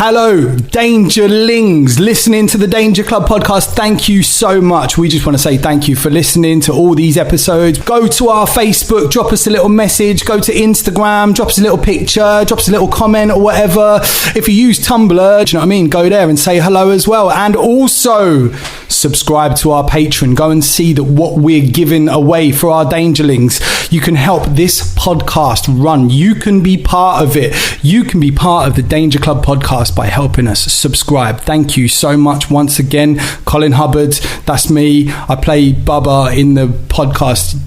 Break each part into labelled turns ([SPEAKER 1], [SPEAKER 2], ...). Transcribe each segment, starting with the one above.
[SPEAKER 1] Hello, Dangerlings, listening to the Danger Club podcast. Thank you so much. We just want to say thank you for listening to all these episodes. Go to our Facebook, drop us a little message. Go to Instagram, drop us a little picture, drop us a little comment or whatever. If you use Tumblr, do you know what I mean? Go there and say hello as well. And also subscribe to our Patreon. Go and see that what we're giving away for our Dangerlings. You can help this podcast run. You can be part of it. You can be part of the Danger Club podcast by helping us subscribe. Thank you so much once again. Colin Hubbard, that's me. I play Bubba in the podcast.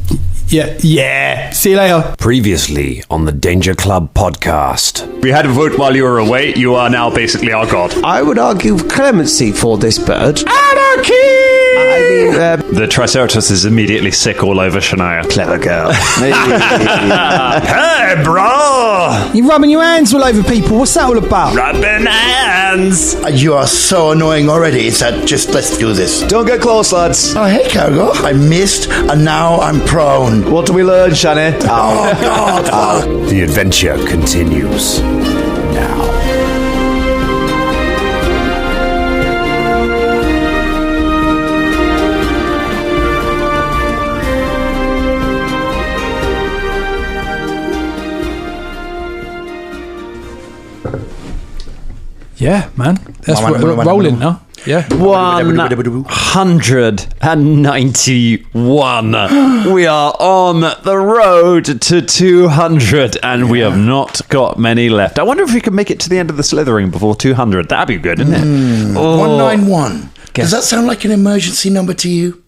[SPEAKER 1] Yeah. See you later.
[SPEAKER 2] Previously on the Danger Club podcast.
[SPEAKER 3] We had a vote while you were away. You are now basically our god.
[SPEAKER 4] I would argue clemency for this bird.
[SPEAKER 3] Anarchy!
[SPEAKER 4] I mean,
[SPEAKER 3] the Triceratops is immediately sick all over Shania.
[SPEAKER 4] clever girl.
[SPEAKER 3] Hey, bro!
[SPEAKER 1] You're rubbing your hands all over people. What's that all about?
[SPEAKER 3] Rubbing hands!
[SPEAKER 5] You are so annoying already. It's that just let's do this.
[SPEAKER 4] Don't get close, lads.
[SPEAKER 5] Oh, hey, Cargo. I missed and now I'm prone.
[SPEAKER 4] What do we learn, Shani?
[SPEAKER 5] Oh, God. Fuck.
[SPEAKER 2] The adventure continues now.
[SPEAKER 1] Yeah, man. That's we're rolling now. Yeah.
[SPEAKER 3] 191. We are on the road to 200, and we have not got many left. I wonder if we can make it to the end of the Slithering before 200. That'd be good, isn't it?
[SPEAKER 5] 191. Does that sound like an emergency number to you?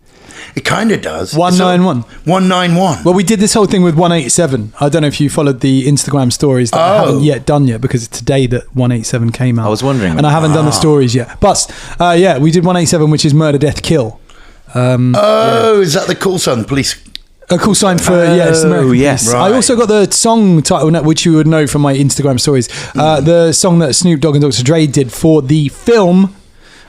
[SPEAKER 5] It kind of does.
[SPEAKER 1] 191.
[SPEAKER 5] 191.
[SPEAKER 1] Well, we did this whole thing with 187. I don't know if you followed the Instagram stories that I haven't yet done yet, because it's today that 187 came out.
[SPEAKER 4] I was wondering.
[SPEAKER 1] And I haven't done the stories yet. But, yeah, we did 187, which is Murder, Death, Kill.
[SPEAKER 5] Is that the call sign? Police.
[SPEAKER 1] A cool sign for, it's American Police.
[SPEAKER 5] Right.
[SPEAKER 1] I also got the song title, which you would know from my Instagram stories. The song that Snoop Dogg and Dr. Dre did for the film,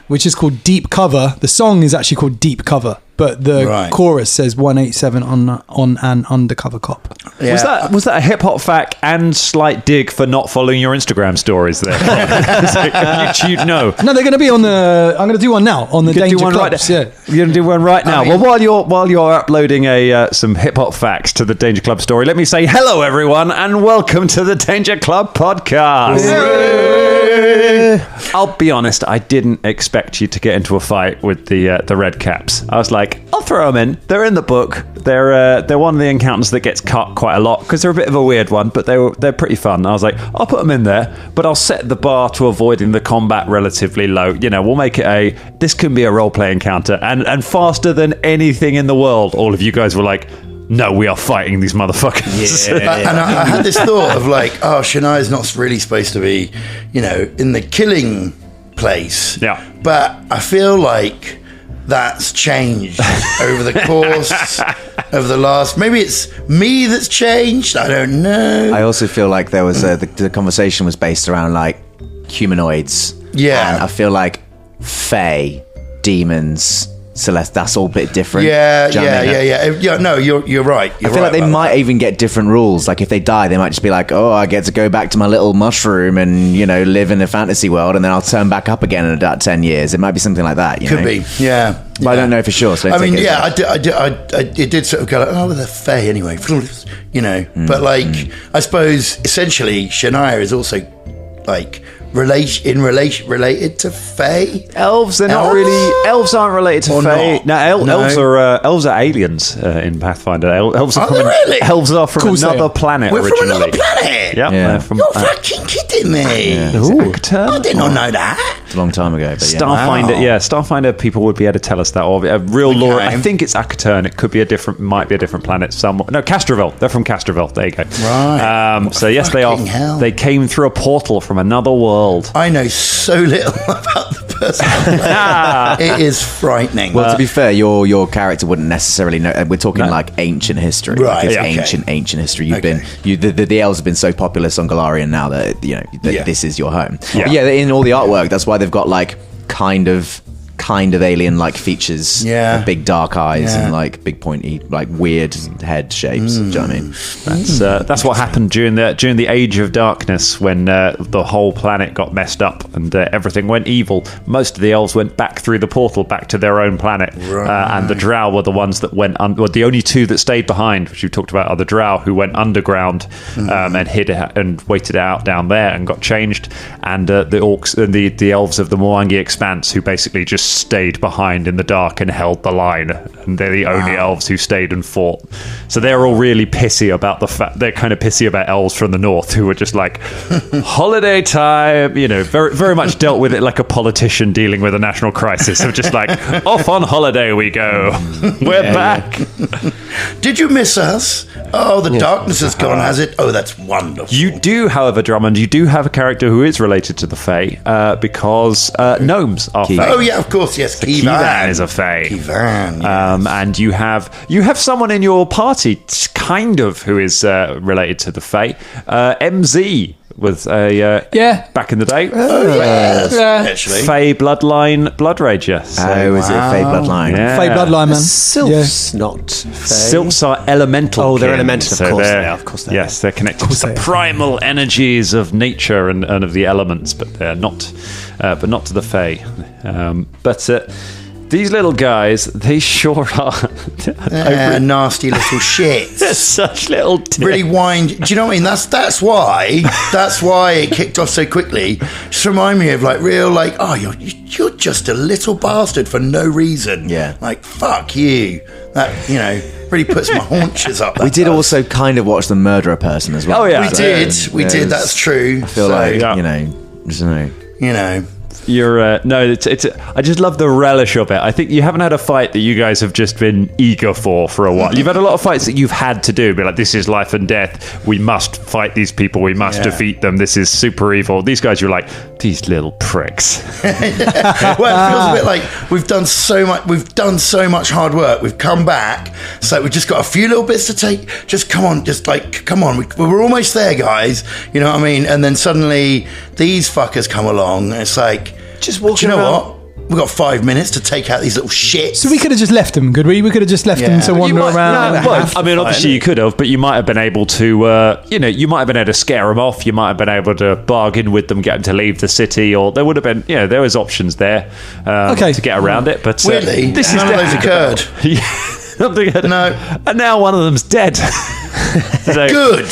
[SPEAKER 1] which is called Deep Cover. The song is actually called Deep Cover, but the chorus says 187 on an undercover cop.
[SPEAKER 5] Yeah.
[SPEAKER 3] Was that a hip hop fact and slight dig for not following your Instagram stories there? YouTube, no.
[SPEAKER 1] No, they're going to be on the. I'm going to do one now on the Danger Clubs.
[SPEAKER 3] Right,
[SPEAKER 1] yeah,
[SPEAKER 3] you're going to do one right now. Well, while you're uploading some hip hop facts to the Danger Club story, let me say hello, everyone, and welcome to the Danger Club podcast. I'll be honest, I didn't expect you to get into a fight with the Red Caps. I was like, I'll throw them in. They're in the book. They're one of the encounters that gets cut quite a lot because they're a bit of a weird one, but they're pretty fun. I was like, I'll put them in there, but I'll set the bar to avoiding the combat relatively low. You know, we'll make it this can be a roleplay encounter and faster than anything in the world. All of you guys were like, no, we are fighting these motherfuckers.
[SPEAKER 5] Yeah. And I had this thought of like, Shania's not really supposed to be, in the killing place.
[SPEAKER 3] Yeah.
[SPEAKER 5] But I feel like that's changed over the course of the last. Maybe it's me that's changed. I don't know.
[SPEAKER 4] I also feel like there was the conversation was based around like humanoids.
[SPEAKER 5] Yeah.
[SPEAKER 4] And I feel like fae, demons, Celeste, that's all a bit different.
[SPEAKER 5] Yeah. No, you're right.
[SPEAKER 4] I feel like they might even get different rules. Like if they die, they might just be like, oh, I get to go back to my little mushroom and, live in a fantasy world, and then I'll turn back up again in about 10 years. It might be something like that.
[SPEAKER 5] Could be, yeah.
[SPEAKER 4] But I don't know for sure. So
[SPEAKER 5] I mean, it did sort of go like, with a fae anyway, But like, I suppose essentially Shania is also like related to fae.
[SPEAKER 3] Elves, they're not really. Elves aren't related to fae. No, elves are aliens in Pathfinder. Elves are
[SPEAKER 5] really?
[SPEAKER 3] Elves are from another planet originally.
[SPEAKER 5] From another planet.
[SPEAKER 3] Yep,
[SPEAKER 4] yeah.
[SPEAKER 5] You're fucking kidding me.
[SPEAKER 4] Yeah.
[SPEAKER 5] I did not know that.
[SPEAKER 4] It's a long time ago. But
[SPEAKER 3] Starfinder, Starfinder people would be able to tell us that. Or a real lore. I think it's Akaturn. It could be might be a different planet somewhere. No, Castrovel. They're from Castrovel. There you go.
[SPEAKER 5] Right.
[SPEAKER 3] So yes, they are.
[SPEAKER 5] Hell.
[SPEAKER 3] They came through a portal from another world.
[SPEAKER 5] I know so little about the person I'm playing. It is frightening.
[SPEAKER 4] Well, to be fair, your character wouldn't necessarily know. We're talking like ancient history,
[SPEAKER 5] right?
[SPEAKER 4] Like it's ancient history. The elves have been so populous on Golarion now that this is your home. Yeah. But in all the artwork, that's why they've got like kind of kind of alien-like features.
[SPEAKER 5] Yeah.
[SPEAKER 4] Big dark eyes
[SPEAKER 5] Yeah.
[SPEAKER 4] and like big pointy, like weird head shapes. Do you know what I mean?
[SPEAKER 3] That's what happened during the Age of Darkness when the whole planet got messed up and everything went evil. Most of the elves went back through the portal back to their own planet, and the Drow were the ones that went. Were the only two that stayed behind, which you talked about, are the Drow who went underground and hid and waited out down there and got changed, and the orcs and the elves of the Mwangi Expanse who basically just stayed behind in the dark and held the line, and they're the only elves who stayed and fought. So they're all really pissy about the fact they're kind of pissy about elves from the north who were just like holiday time, very very much dealt with it like a politician dealing with a national crisis of just like off on holiday we go. We're back.
[SPEAKER 5] Did you miss us? Oh, the darkness has gone, has it? Oh, that's wonderful.
[SPEAKER 3] You do, however, Drummond, you do have a character who is related to the Fae because gnomes are Fae.
[SPEAKER 5] Oh yeah, of course, yes.
[SPEAKER 3] Keevan is a Fae.
[SPEAKER 5] Keevan, yes.
[SPEAKER 3] And you have someone in your party, kind of, who is related to the Fae. MZ was back in the day.
[SPEAKER 5] Actually.
[SPEAKER 3] Fae bloodline, blood rager. So,
[SPEAKER 4] Is it a Fae bloodline?
[SPEAKER 3] yeah.
[SPEAKER 1] Fae bloodline, man.
[SPEAKER 6] Sylphs, not Fae.
[SPEAKER 3] Sylphs are elemental.
[SPEAKER 6] Oh, they're
[SPEAKER 3] kin,
[SPEAKER 6] elemental, of
[SPEAKER 3] so
[SPEAKER 6] course
[SPEAKER 3] they're-
[SPEAKER 6] they are, of course they
[SPEAKER 3] Yes, they're connected to the primal energies of nature and of the elements, but they're not to the Fae. These little guys, they sure are.
[SPEAKER 5] Nasty little shit.
[SPEAKER 3] They're such little dicks.
[SPEAKER 5] Really wind. Do you know what I mean? That's why it kicked off so quickly. Just remind me of like real like, oh, you're just a little bastard for no reason.
[SPEAKER 4] Yeah.
[SPEAKER 5] Like fuck you. That really puts my haunches up.
[SPEAKER 4] We did also kind of watch the murderer person as well.
[SPEAKER 3] Oh, yeah.
[SPEAKER 5] We did. That's true.
[SPEAKER 4] I feel like just
[SPEAKER 3] You're it's I just love the relish of it. I think you haven't had a fight that you guys have just been eager for a while. You've had a lot of fights that you've had to do, be like, this is life and death. We must fight these people. We must defeat them. This is super evil. These guys, you're like, these little pricks.
[SPEAKER 5] Well, it feels a bit like we've done so much hard work. We've come back, so we've just got a few little bits to take. Just come on. We're almost there, guys. You know what I mean? And then suddenly these fuckers come along, and it's like,
[SPEAKER 6] Just walking
[SPEAKER 5] do you know
[SPEAKER 6] around.
[SPEAKER 5] what? We've got 5 minutes to take out these little shits.
[SPEAKER 1] So we could have just left them, could we? We could have just left them to wander around.
[SPEAKER 3] Obviously you could have, but you might have been able to, you might have been able to scare them off. You might have been able to bargain with them, get them to leave the city, or there would have been, there was options there to get around it. But
[SPEAKER 5] Weirdly,
[SPEAKER 3] this
[SPEAKER 5] none of those occurred. No.
[SPEAKER 3] And now one of them's dead. So-
[SPEAKER 5] Good.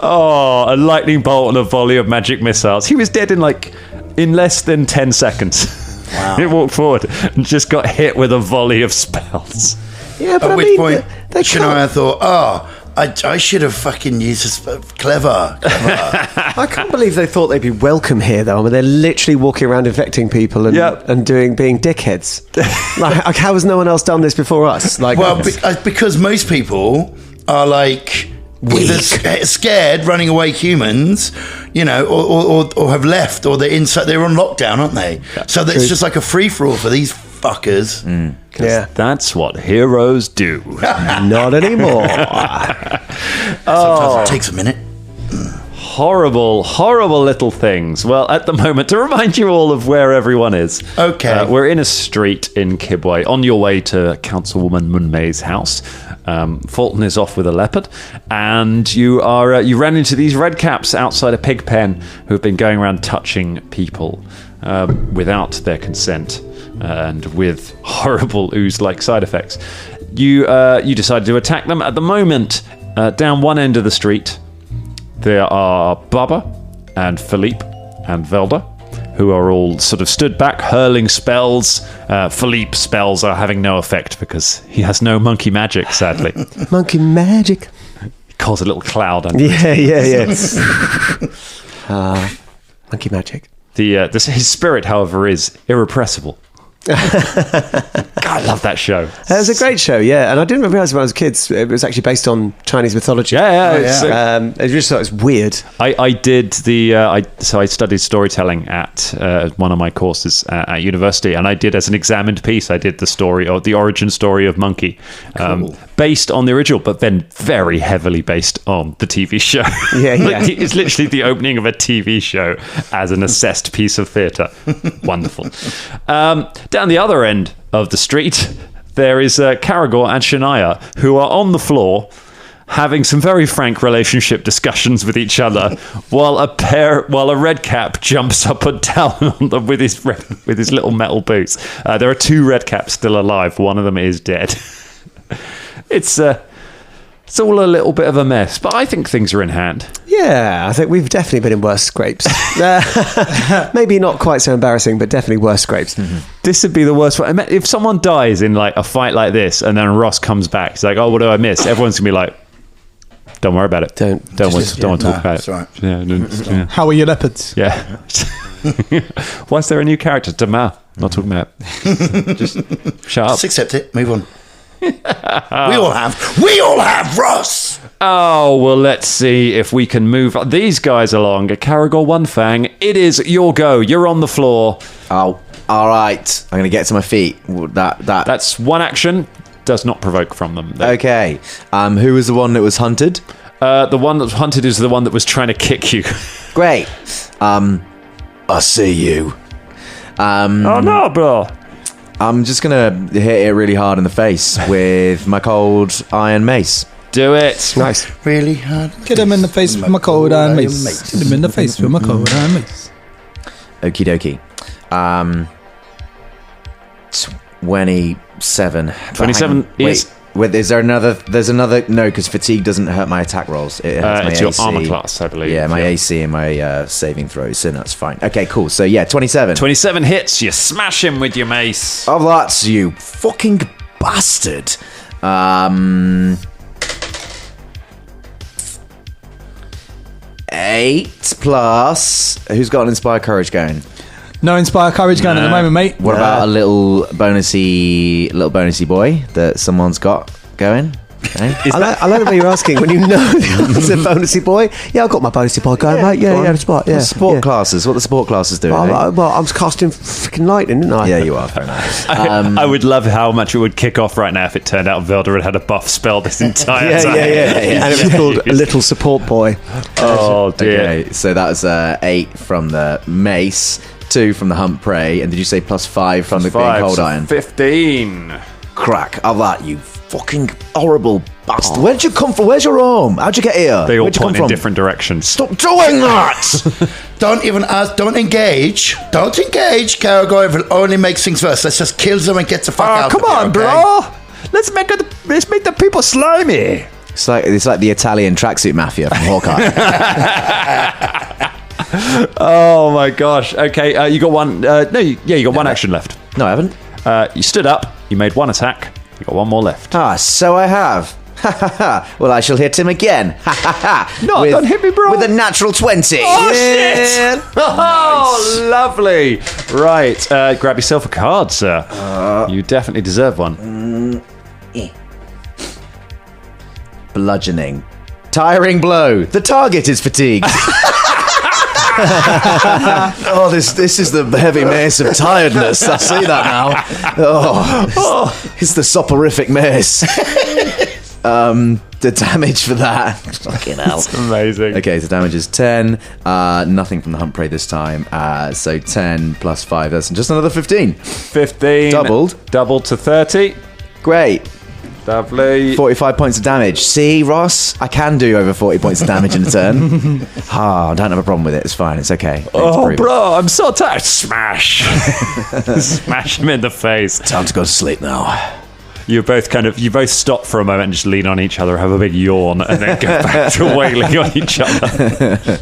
[SPEAKER 3] Oh, a lightning bolt and a volley of magic missiles. He was dead in less than 10 seconds.
[SPEAKER 5] Wow.
[SPEAKER 3] He walked forward and just got hit with a volley of spells.
[SPEAKER 6] Yeah, but
[SPEAKER 5] At
[SPEAKER 6] I
[SPEAKER 5] which
[SPEAKER 6] mean,
[SPEAKER 5] point,
[SPEAKER 6] they
[SPEAKER 5] Shania thought, I should have fucking used this. Clever.
[SPEAKER 6] I can't believe they thought they'd be welcome here, though. I mean, they're literally walking around infecting people and being dickheads. like, how has no one else done this before us? Like,
[SPEAKER 5] Well, because most people are like either scared, running away humans, or have left, or they're inside. They're on lockdown, aren't they? So it's just like a free for all for these fuckers.
[SPEAKER 6] yeah,
[SPEAKER 3] That's what heroes do.
[SPEAKER 6] not anymore.
[SPEAKER 5] Sometimes it takes a minute.
[SPEAKER 3] Horrible, horrible little things. Well, at the moment, to remind you all of where everyone is.
[SPEAKER 5] Okay.
[SPEAKER 3] We're in a street in Kibway, on your way to Councilwoman Munmay's house. Fulton is off with a leopard, and you ran into these redcaps outside a pig pen who have been going around touching people without their consent and with horrible ooze-like side effects. You decided to attack them. At the moment, down one end of the street, there are Baba and Philippe and Velda, who are all sort of stood back, hurling spells. Philippe's spells are having no effect because he has no monkey magic, sadly.
[SPEAKER 6] Monkey magic.
[SPEAKER 3] He calls a little cloud under
[SPEAKER 6] Yeah. Monkey magic.
[SPEAKER 3] his spirit, however, is irrepressible. God, I love that show.
[SPEAKER 6] It was a great show, yeah. And I didn't realise when I was a kid it was actually based on Chinese mythology.
[SPEAKER 3] I
[SPEAKER 6] just thought it was weird.
[SPEAKER 3] I did I studied storytelling at one of my courses at university, and I did as an examined piece. I did the story or the origin story of Monkey, based on the original, but then very heavily based on the TV show.
[SPEAKER 6] Yeah.
[SPEAKER 3] It's literally the opening of a TV show as an assessed piece of theatre. Wonderful. Down the other end of the street, there is Caragor and Shania, who are on the floor having some very frank relationship discussions with each other, while a red cap jumps up and down on them with his little metal boots. There are 2 red caps still alive. One of them is dead. It's all a little bit of a mess, but I think things are in hand.
[SPEAKER 6] Yeah, I think we've definitely been in worse scrapes. Maybe not quite so embarrassing, but definitely worse scrapes. Mm-hmm.
[SPEAKER 3] This would be the worst one. If someone dies in like a fight like this, and then Ross comes back, he's like, "Oh, what do I miss?" Everyone's gonna be like, "Don't worry about it. Don't want to talk about it."
[SPEAKER 5] Right.
[SPEAKER 3] Yeah.
[SPEAKER 1] How are your leopards?
[SPEAKER 3] Yeah. Why is there a new character? Dama. Not talking about it. Just shut up.
[SPEAKER 5] Just accept it. Move on. We all have Ross.
[SPEAKER 3] Oh, well, let's see if we can move these guys along. Caragor One Fang, it is your go. You're on the floor.
[SPEAKER 4] Oh, all right. I'm going to get to my feet.
[SPEAKER 3] That's one action. Does not provoke from them.
[SPEAKER 4] Okay. Who was the one that was hunted?
[SPEAKER 3] The one that was hunted is the one that was trying to kick you.
[SPEAKER 4] Great. I see you.
[SPEAKER 3] Oh, no, bro.
[SPEAKER 4] I'm just going to hit it really hard in the face with my cold iron mace.
[SPEAKER 3] Do it.
[SPEAKER 6] Nice.
[SPEAKER 5] Really hard.
[SPEAKER 1] Get him in the face with my cold iron mace. Get him in the face with my cold iron mace.
[SPEAKER 4] Okie dokie. 27.
[SPEAKER 3] 27 is...
[SPEAKER 4] Wait, is there another... There's another... No, because fatigue doesn't hurt my attack rolls. It hurts my
[SPEAKER 3] it's
[SPEAKER 4] AC.
[SPEAKER 3] your armor class, I believe.
[SPEAKER 4] Yeah, my AC and my saving throws, so that's fine. Okay, cool. So, yeah, 27.
[SPEAKER 3] 27 hits. You smash him with your mace.
[SPEAKER 4] Oh, that's you fucking bastard. 8 plus... Who's got an Inspire Courage going?
[SPEAKER 1] No Inspire Courage going at the moment, mate.
[SPEAKER 4] What about a little bonusy boy that someone's got going? Okay.
[SPEAKER 6] I like the way you're asking when you know the answer, bonusy boy. Yeah, I've got my bonusy boy going, mate. Yeah, the spot. Yeah,
[SPEAKER 4] Support classes. What the support classes doing?
[SPEAKER 6] Well, I'm casting freaking lightning, isn't I?
[SPEAKER 4] Yeah, you are. Fair enough.
[SPEAKER 3] I would love how much it would kick off right now if it turned out Velda had had a buff spell this entire time.
[SPEAKER 6] Yeah. And it was called a little support boy.
[SPEAKER 3] Oh, dear.
[SPEAKER 4] Okay, so that was 8 from the mace, 2 from the hump prey, and did you say +5 from the being cold iron?
[SPEAKER 3] 15.
[SPEAKER 4] Crack of that, you fucking horrible bastard. Where'd you come from? Where's your arm? How'd you get here?
[SPEAKER 3] They all
[SPEAKER 4] Where'd you
[SPEAKER 3] point
[SPEAKER 4] come
[SPEAKER 3] in
[SPEAKER 4] from?
[SPEAKER 3] different directions.
[SPEAKER 4] Stop doing that!
[SPEAKER 5] Don't even ask. Don't engage. Caragor, if it only makes things worse. Let's just kill them and get the fuck out
[SPEAKER 3] Come
[SPEAKER 5] of here,
[SPEAKER 3] on,
[SPEAKER 5] okay?
[SPEAKER 3] bro. Let's make the people slimy.
[SPEAKER 4] It's like the Italian tracksuit mafia from Hawkeye.
[SPEAKER 3] Oh my gosh. Okay, you got one. You got one action left.
[SPEAKER 4] No, I haven't.
[SPEAKER 3] You stood up. You made one attack. You got one more left.
[SPEAKER 4] So I have. Well, I shall hit him again.
[SPEAKER 3] No, don't hit me, bro.
[SPEAKER 4] With a natural 20.
[SPEAKER 3] Oh, shit! Oh, lovely. Right, grab yourself a card, sir. You definitely deserve one.
[SPEAKER 4] Bludgeoning. Tiring blow. The target is fatigued. Oh, this is the heavy mace of tiredness. I see that now. Oh, it's the soporific mace. The damage for that. Fucking hell.
[SPEAKER 3] That's amazing.
[SPEAKER 4] Okay, so damage is 10. Nothing from the hump prey this time. So 10 plus 5. That's just another 15.
[SPEAKER 3] 15. Doubled to 30.
[SPEAKER 4] Great.
[SPEAKER 3] Lovely.
[SPEAKER 4] 45 points of damage. See, Ross? I can do over 40 points of damage in a turn. I don't have a problem with it. It's fine. It's okay.
[SPEAKER 3] Oh, bro, I'm so tired. Smash. Smash him in the face.
[SPEAKER 4] Time to go to sleep now.
[SPEAKER 3] You both stop for a moment and just lean on each other, have a big yawn, and then go back to wailing on each other.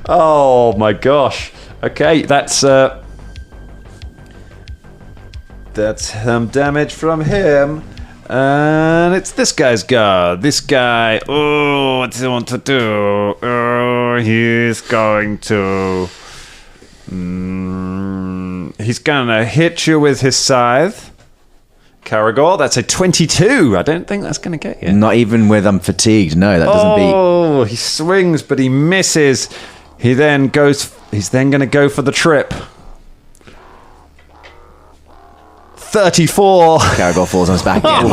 [SPEAKER 3] Oh, my gosh. Okay, that's damage from him. And it's this guy's go. This guy. Oh, what does he want to do? Oh, he's going to. He's gonna hit you with his scythe. Caragor, that's a 22. I don't think that's gonna get you.
[SPEAKER 4] Not even with I'm fatigued. No, that doesn't beat.
[SPEAKER 3] Oh, he swings, but he misses. He's then gonna go for the trip. 34.
[SPEAKER 4] Caragor falls on his back again.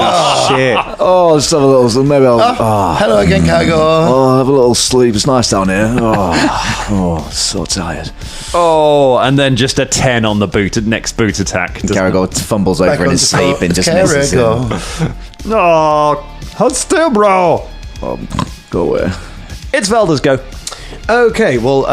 [SPEAKER 6] Shit.
[SPEAKER 4] Oh, just have a little. Maybe I'll.
[SPEAKER 5] Hello again, Caragor.
[SPEAKER 4] Oh, have a little sleep. It's nice down here. Oh, so tired.
[SPEAKER 3] Oh, and then just a 10 on the next boot attack.
[SPEAKER 4] Caragor fumbles over in his sleep and just misses him.
[SPEAKER 3] No, hold still, bro.
[SPEAKER 4] Go away.
[SPEAKER 3] It's Velda's go.
[SPEAKER 6] Okay, well,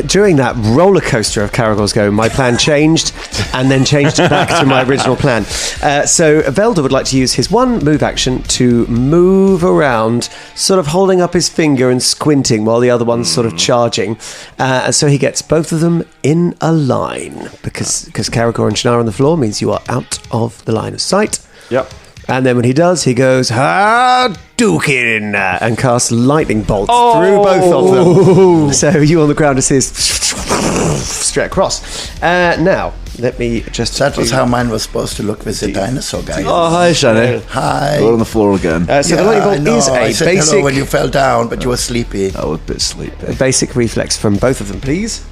[SPEAKER 6] during that roller coaster of Caragor's go, my plan changed and then changed back to my original plan. So Velda would like to use his one move action to move around, sort of holding up his finger and squinting while the other one's sort of charging. And so he gets both of them in a line because Caragor and Shannara on the floor means you are out of the line of sight.
[SPEAKER 3] Yep.
[SPEAKER 6] And then when he does, he goes, Hadouken! And casts lightning bolts through both of them. So you on the ground just see straight across. Now, let me just...
[SPEAKER 5] That was how mine was supposed to look with the dinosaur guy.
[SPEAKER 4] Oh, hi, Shani.
[SPEAKER 5] Hi.
[SPEAKER 4] We're on the floor again.
[SPEAKER 6] So the lightning bolt is
[SPEAKER 5] I
[SPEAKER 6] a
[SPEAKER 5] said
[SPEAKER 6] basic...
[SPEAKER 5] hello when you fell down, but you were sleepy.
[SPEAKER 4] I was a bit sleepy.
[SPEAKER 6] Basic reflex from both of them, please.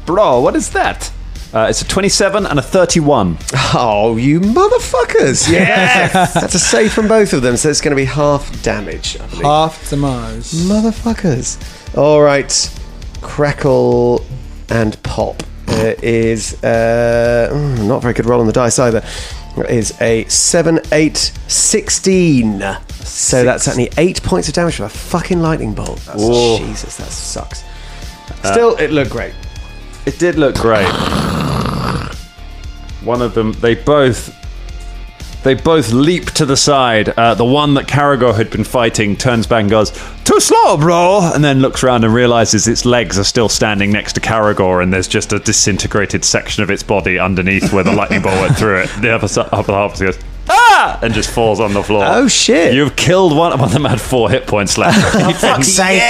[SPEAKER 3] Bro, what is that? It's a 27 and a 31.
[SPEAKER 6] Oh, you motherfuckers! Yes! That's a save from both of them, so it's going to be half damage, I believe.
[SPEAKER 1] Half damage.
[SPEAKER 6] Motherfuckers. All right. Crackle and pop. There is not very good roll on the dice either. It is a 7, 8, 16. So that's only 8 points of damage from a fucking lightning bolt. Jesus, that sucks. Still, it looked great.
[SPEAKER 3] It did look great. One of them, they both leap to the side. The one that Caragor had been fighting turns back and goes, "Too slow, bro!" And then looks around and realizes its legs are still standing next to Caragor, and there's just a disintegrated section of its body underneath where the lightning bolt went through it. The upper half goes, "Ah!" and just falls on the floor.
[SPEAKER 6] Oh, shit.
[SPEAKER 3] You've killed one of them, had 4 hit points left.
[SPEAKER 6] Fuck's sake.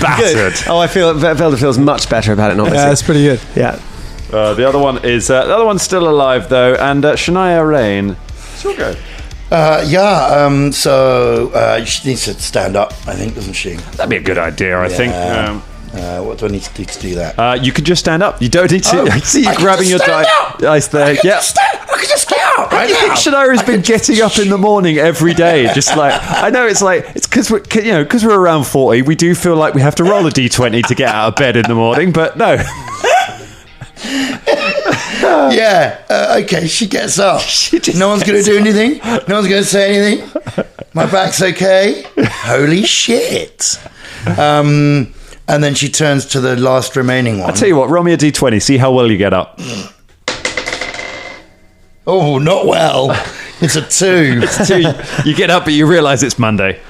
[SPEAKER 3] Battered.
[SPEAKER 6] Oh, I feel Velda feels much better about it, not
[SPEAKER 1] Yeah, that's pretty good.
[SPEAKER 6] Yeah.
[SPEAKER 3] The other one is the other one's still alive though, and Shania Rain. She'll go.
[SPEAKER 5] So she needs to stand up, I think, doesn't she?
[SPEAKER 3] That'd be a good idea, I think.
[SPEAKER 5] What do I need to do to do that?
[SPEAKER 3] You could just stand up. You don't need to. I see you
[SPEAKER 5] I can
[SPEAKER 3] grabbing
[SPEAKER 5] just
[SPEAKER 3] your
[SPEAKER 5] stand up.
[SPEAKER 3] dice there.
[SPEAKER 5] I can
[SPEAKER 3] Yeah.
[SPEAKER 5] just get out right
[SPEAKER 3] I think
[SPEAKER 5] now.
[SPEAKER 3] Shannara's been getting up in the morning every day, just like I know it's because we're around 40. We do feel like we have to roll a d20 to get out of bed in the morning, but no.
[SPEAKER 5] Okay, she gets up. No one's going to do anything. No one's going to say anything. My back's okay. Holy shit. And then she turns to the last remaining one.
[SPEAKER 3] I tell you what, roll me a d20. See how well you get up.
[SPEAKER 5] Oh, not well. It's a 2.
[SPEAKER 3] You get up, but you realise it's Monday.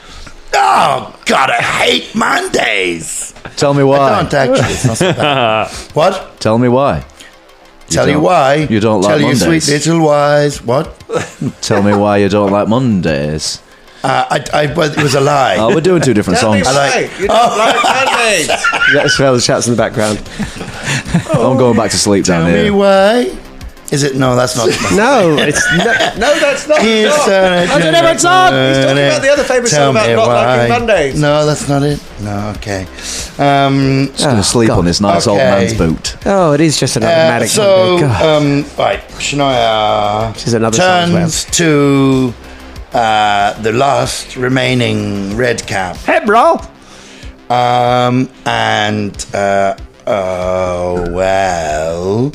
[SPEAKER 5] Oh, God, I hate Mondays.
[SPEAKER 4] Tell me
[SPEAKER 5] I
[SPEAKER 4] why.
[SPEAKER 5] can't actually. It's not so bad. What?
[SPEAKER 4] Tell me why.
[SPEAKER 5] Tell you why.
[SPEAKER 4] You don't like
[SPEAKER 5] Tell
[SPEAKER 4] Mondays.
[SPEAKER 5] you sweet little wise. What?
[SPEAKER 4] Tell me why you don't like Mondays.
[SPEAKER 5] Well, it was a lie.
[SPEAKER 4] Oh, we're doing 2 different songs.
[SPEAKER 5] I like.
[SPEAKER 6] You don't like Mondays. That's Velda shouts in the background.
[SPEAKER 4] I'm going back to sleep down
[SPEAKER 5] Tell me
[SPEAKER 4] here.
[SPEAKER 5] why. Is it? No, that's not.
[SPEAKER 6] No, it's no, that's not.
[SPEAKER 5] It's
[SPEAKER 6] That's a different song. He's talking about the other favourite song about not liking Mondays.
[SPEAKER 5] No, that's not it. No, okay.
[SPEAKER 4] Just going to sleep on this nice old
[SPEAKER 5] Okay.
[SPEAKER 4] man's boot.
[SPEAKER 6] Oh, it is just an automatic
[SPEAKER 5] So,
[SPEAKER 6] Monday. God.
[SPEAKER 5] right, Shania
[SPEAKER 6] She's another song as
[SPEAKER 5] turns to the last remaining red cap.
[SPEAKER 3] Hey, bro.
[SPEAKER 5] And oh well.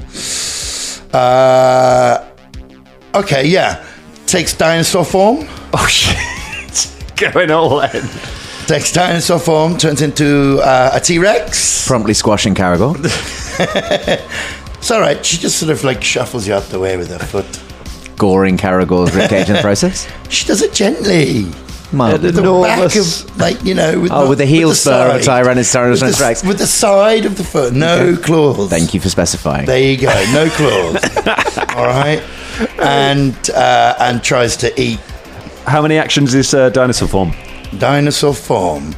[SPEAKER 5] Okay, yeah. Takes dinosaur form.
[SPEAKER 3] Oh shit! Going all in.
[SPEAKER 5] Takes dinosaur form. Turns into a T-Rex.
[SPEAKER 4] Promptly squashing Caragor.
[SPEAKER 5] It's all right. She just sort of like shuffles you out the way with her foot.
[SPEAKER 4] Goring Caragor's ribcage in the process.
[SPEAKER 5] She does it gently.
[SPEAKER 4] Mildly.
[SPEAKER 5] The back of, like, you know,
[SPEAKER 4] With the heel spur of
[SPEAKER 5] side.
[SPEAKER 4] Tyrannosaurus Rex.
[SPEAKER 5] With the side of the foot, no claws.
[SPEAKER 4] Thank you for specifying.
[SPEAKER 5] There you go, no claws. All right, and tries to eat.
[SPEAKER 3] How many actions is dinosaur form?
[SPEAKER 5] Dinosaur form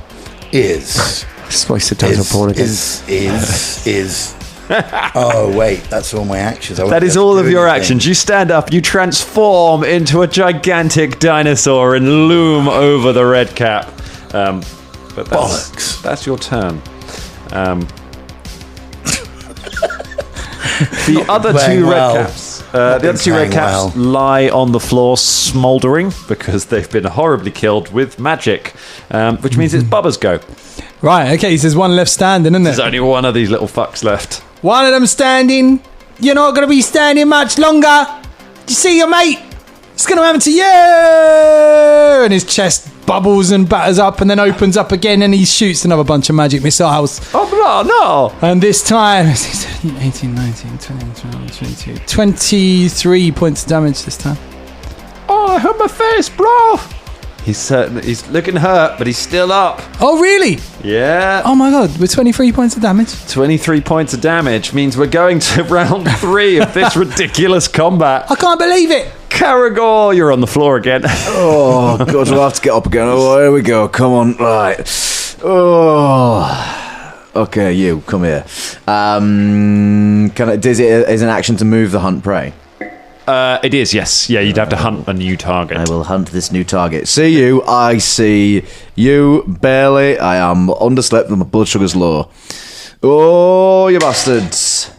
[SPEAKER 5] is
[SPEAKER 6] This voice of dinosaur porn again.
[SPEAKER 5] is. Oh wait, that's all my actions.
[SPEAKER 3] That is all of your actions. You stand up, you transform into a gigantic dinosaur and loom over the red cap. But
[SPEAKER 5] Bollocks.
[SPEAKER 3] That's your turn. The other
[SPEAKER 5] playing
[SPEAKER 3] two
[SPEAKER 5] well.
[SPEAKER 3] redcaps. The other two
[SPEAKER 5] playing
[SPEAKER 3] redcaps lie on the floor, smouldering because they've been horribly killed with magic, which means it's Bubba's go.
[SPEAKER 1] Right, okay, so there's one left standing, isn't
[SPEAKER 3] There's
[SPEAKER 1] there?
[SPEAKER 3] only one of these little fucks left.
[SPEAKER 1] One of them standing. You're not going to be standing much longer. You see your mate? It's going to happen to you. And his chest bubbles and batters up and then opens up again and he shoots another bunch of magic missiles.
[SPEAKER 3] Oh, no.
[SPEAKER 1] And this time, 18, 19, 20, 21, 22, 23 points of damage this time.
[SPEAKER 3] Oh, I hurt my face, bro. He's looking hurt, but he's still up.
[SPEAKER 1] Oh, really?
[SPEAKER 3] Yeah.
[SPEAKER 1] Oh my god, with 23 points of damage?
[SPEAKER 3] 23 points of damage means we're going to round 3 of this ridiculous combat.
[SPEAKER 1] I can't believe it.
[SPEAKER 3] Caragor, you're on the floor again.
[SPEAKER 4] Oh, God, we'll have to get up again. Oh, here we go. Come on. Right. Oh. Okay, you, come here. Is an action to move the hunt prey?
[SPEAKER 3] It is, yes. Yeah, you'd have to hunt a new target.
[SPEAKER 4] I will hunt this new target. See you. I see you. Barely. I am underslept and my blood sugar's low. Oh, you bastards.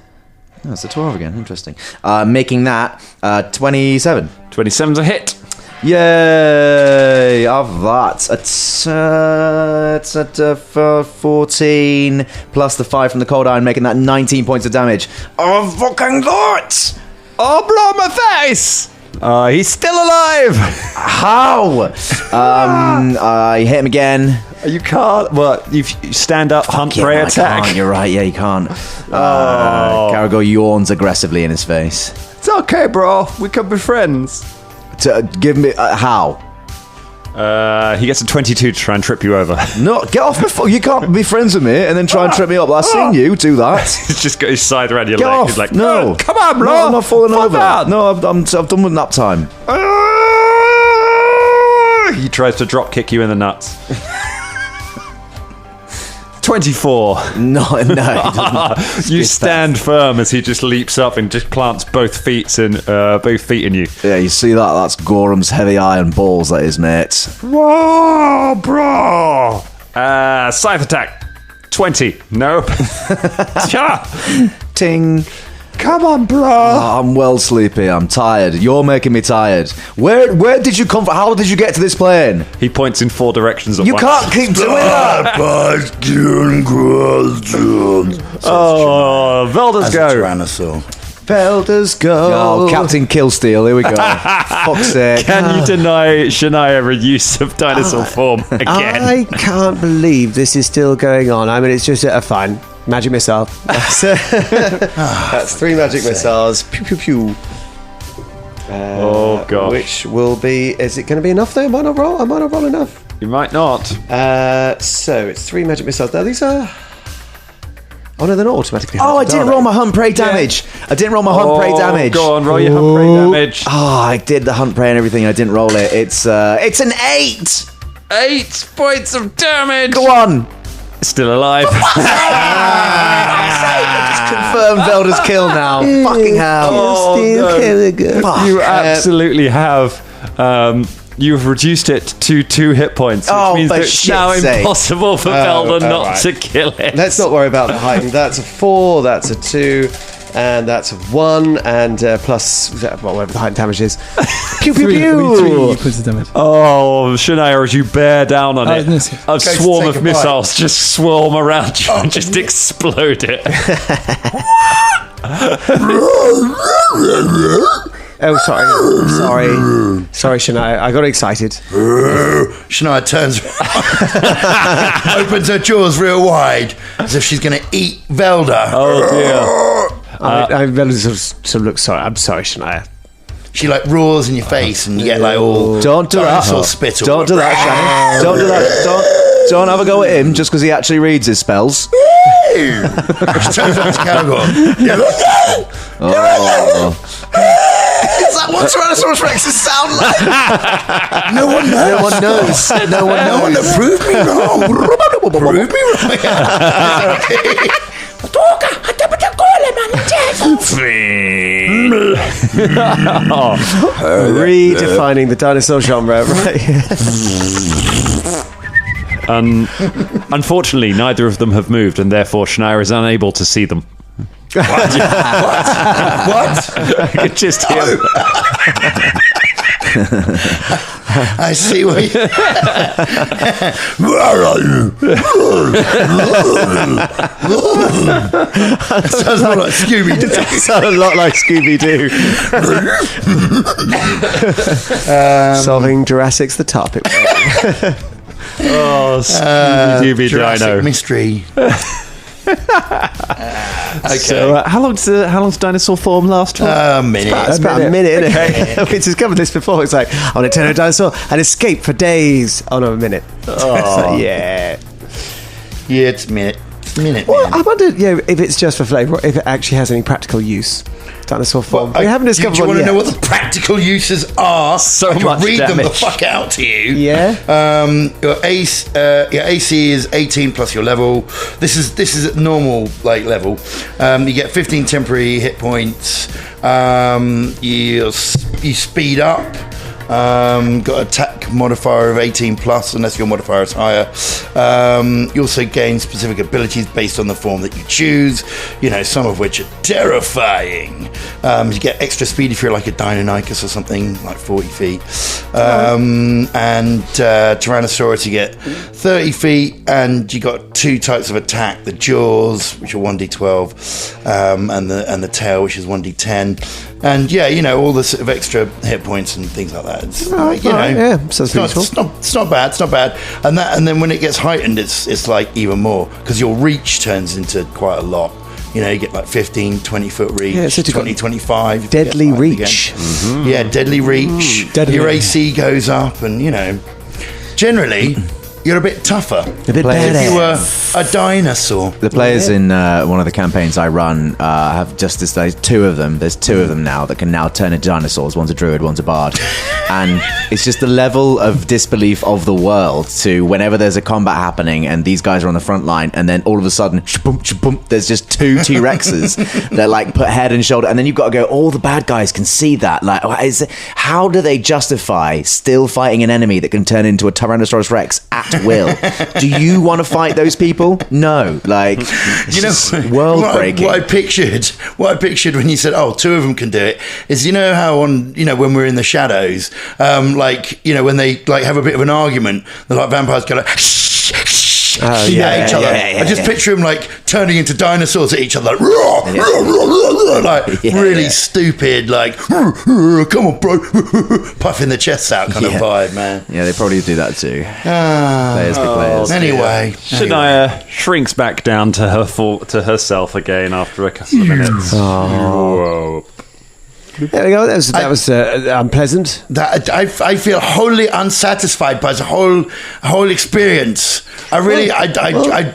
[SPEAKER 4] Oh, it's a 12 again. Interesting. Making that 27.
[SPEAKER 3] 27's a hit.
[SPEAKER 4] Yay! Have that. It's at 14 plus the 5 from the cold iron, making that 19 points of damage. Oh, fucking that!
[SPEAKER 3] Oh, blow my face! He's still alive!
[SPEAKER 4] How? I hit him again.
[SPEAKER 3] You can't. What? You stand up, hunt, prey,
[SPEAKER 4] I
[SPEAKER 3] attack.
[SPEAKER 4] can't, you're right, yeah, you can't. Caragor yawns aggressively in his face.
[SPEAKER 3] It's okay, bro. We can be friends.
[SPEAKER 4] Give me... how?
[SPEAKER 3] He gets a 22 to try and trip you over.
[SPEAKER 4] No, get off my phone. You can't be friends with me and then try and trip me up. I've seen you do that.
[SPEAKER 3] He's just got his side around your
[SPEAKER 4] Get
[SPEAKER 3] leg.
[SPEAKER 4] off.
[SPEAKER 3] He's like,
[SPEAKER 4] no.
[SPEAKER 3] Come on, bro.
[SPEAKER 4] No, I'm not falling
[SPEAKER 3] Fuck
[SPEAKER 4] over.
[SPEAKER 3] that.
[SPEAKER 4] No, I've done with nap time.
[SPEAKER 3] He tries to drop kick you in the nuts. 24.
[SPEAKER 4] No, it doesn't.
[SPEAKER 3] You stand firm as he just leaps up and just plants both feet in you.
[SPEAKER 4] Yeah, you see that? That's Gorham's heavy iron balls, that is, mate.
[SPEAKER 3] Whoa, bro! Scythe attack. 20. Nope.
[SPEAKER 4] Ting.
[SPEAKER 3] Come on, bro.
[SPEAKER 4] Oh, I'm well sleepy. I'm tired. You're making me tired. Where did you come from? How did you get to this plane?
[SPEAKER 3] He points in 4 directions at
[SPEAKER 4] You
[SPEAKER 3] once.
[SPEAKER 4] can't keep doing that.
[SPEAKER 3] Oh, Velda's
[SPEAKER 5] As a
[SPEAKER 3] go.
[SPEAKER 5] Tyrannosaur.
[SPEAKER 4] Felder's go. Oh, Captain Killsteel. Here we go. Fuck's sake.
[SPEAKER 3] Can you deny Shania a use of dinosaur form again?
[SPEAKER 6] I can't believe this is still going on. I mean, it's just fine. Magic missile. That's 3 magic missiles. Pew, pew, pew.
[SPEAKER 3] Oh, God.
[SPEAKER 6] Which will be... Is it going to be enough, though? I might not roll enough.
[SPEAKER 3] You might not.
[SPEAKER 6] So, it's 3 magic missiles. Now, these are... Oh, no, they're not automatically...
[SPEAKER 4] Oh, I didn't roll my hunt prey damage. I didn't roll my hunt prey damage.
[SPEAKER 3] Go on, roll your hunt prey damage.
[SPEAKER 4] Oh, I did the hunt prey and everything. I didn't roll it. It's an 8.
[SPEAKER 3] 8 points of damage.
[SPEAKER 4] Go on.
[SPEAKER 3] Still alive.
[SPEAKER 4] Just confirmed Velda's kill now. Fucking hell.
[SPEAKER 3] You absolutely have. You've reduced it to 2 hit points, which means that it's now impossible for Velda not to kill it.
[SPEAKER 6] Let's not worry about the height. That's a 4, that's a 2, and that's a 1, and plus whatever the height and damage is. Pew, pew, pew.
[SPEAKER 1] 3 points of damage.
[SPEAKER 3] Oh, Shania, as you bear down on it, a swarm
[SPEAKER 5] take
[SPEAKER 3] of
[SPEAKER 5] a
[SPEAKER 3] missiles just swarm around you and just explode it.
[SPEAKER 6] Oh, sorry, Shania. I got excited.
[SPEAKER 5] Shania turns around, opens her jaws real wide, as if she's going to eat Velda.
[SPEAKER 3] Oh, dear.
[SPEAKER 6] I sort of look sorry. I'm sorry, Shania.
[SPEAKER 5] She like roars in your face, and you get like all
[SPEAKER 4] Don't do that.
[SPEAKER 5] dinosaur spittle.
[SPEAKER 4] Don't do that, Shania. Don't do that. Don't have a go at him just because he actually reads his spells.
[SPEAKER 5] She turns around to Caragor.
[SPEAKER 4] Is that what Tyrannosaurus Rexes sound like?
[SPEAKER 5] No one knows.
[SPEAKER 4] No one knows.
[SPEAKER 5] Prove me wrong. Prove me wrong.
[SPEAKER 6] Redefining the dinosaur genre, right?
[SPEAKER 3] Unfortunately, neither of them have moved, and therefore Shania is unable to see them.
[SPEAKER 5] What?
[SPEAKER 3] I could just hear.
[SPEAKER 5] I see what you... Where are you? That sounds a lot like Scooby-Doo.
[SPEAKER 6] Sound a lot like Scooby-Doo. Solving Jurassic's the Tar Pit.
[SPEAKER 3] Oh, Scooby-Doo
[SPEAKER 5] Jurassic
[SPEAKER 3] Dino.
[SPEAKER 5] mystery. Okay.
[SPEAKER 3] So, how long's dinosaur form last for?
[SPEAKER 5] A minute.
[SPEAKER 6] It's about a minute, isn't it? We discovered this before. It's like, I want to turn a dinosaur and escape for days. Oh, no, a minute.
[SPEAKER 3] Oh.
[SPEAKER 5] Yeah, it's a minute. It's a minute,
[SPEAKER 6] Well,
[SPEAKER 5] man.
[SPEAKER 6] I wonder, if it's just for flavour, or if it actually has any practical use. Dinosaur form. We haven't discovered
[SPEAKER 5] Do you
[SPEAKER 6] one
[SPEAKER 5] want to
[SPEAKER 6] yet.
[SPEAKER 5] know what the practical uses are?
[SPEAKER 3] So
[SPEAKER 5] I can
[SPEAKER 3] much
[SPEAKER 5] read them the
[SPEAKER 3] damage.
[SPEAKER 5] fuck out to you.
[SPEAKER 6] Yeah.
[SPEAKER 5] Your AC is 18 plus your level. This is at normal level. You get 15 temporary hit points. You speed up. Got attack modifier of 18 plus unless your modifier is higher. You also gain specific abilities based on the form that you choose, some of which are terrifying. You get extra speed if you're like a Deinonychus or something, like 40 feet. And Tyrannosaurus, you get 30 feet, and you got 2 types of attack: the jaws, which are 1d12, and the tail, which is 1d10. And all the sort of extra hit points and things like that. It's it's not bad. It's not bad. And then when it gets heightened, it's like even more, because your reach turns into quite a lot. You get like 15, 20 foot reach,
[SPEAKER 6] so
[SPEAKER 5] 20, 25.
[SPEAKER 6] Deadly reach.
[SPEAKER 5] Mm-hmm. Yeah, deadly reach. Your AC goes up, and generally you're a bit tougher.
[SPEAKER 6] A bit
[SPEAKER 5] If you were
[SPEAKER 6] badass.
[SPEAKER 5] a dinosaur.
[SPEAKER 4] The players in one of the campaigns I run have just decided 2 of them. There's 2 of them now that can now turn into dinosaurs. One's a druid, one's a bard. And it's just the level of disbelief of the world to whenever there's a combat happening and these guys are on the front line, and then all of a sudden, shaboom, shaboom, there's just 2 T-Rexes that put head and shoulder, and then you've got to go, all the bad guys can see that. How do they justify still fighting an enemy that can turn into a Tyrannosaurus Rex at will? Do you want to fight those people? No. It's world breaking.
[SPEAKER 5] What I pictured when you said, "Oh, 2 of them can do it," is how on when we're in the shadows, when they have a bit of an argument, the vampires go like shh, shh, at each other. I just picture them turning into dinosaurs at each other, really stupid, come on, bro, puffing the chests out kind of vibe, man.
[SPEAKER 4] Yeah, they probably do that too. Players be players.
[SPEAKER 5] Anyway,
[SPEAKER 3] Shania shrinks back down to herself again after a couple of minutes. Whoa.
[SPEAKER 6] There we go. That was unpleasant.
[SPEAKER 5] That I feel wholly unsatisfied by the whole experience. I really,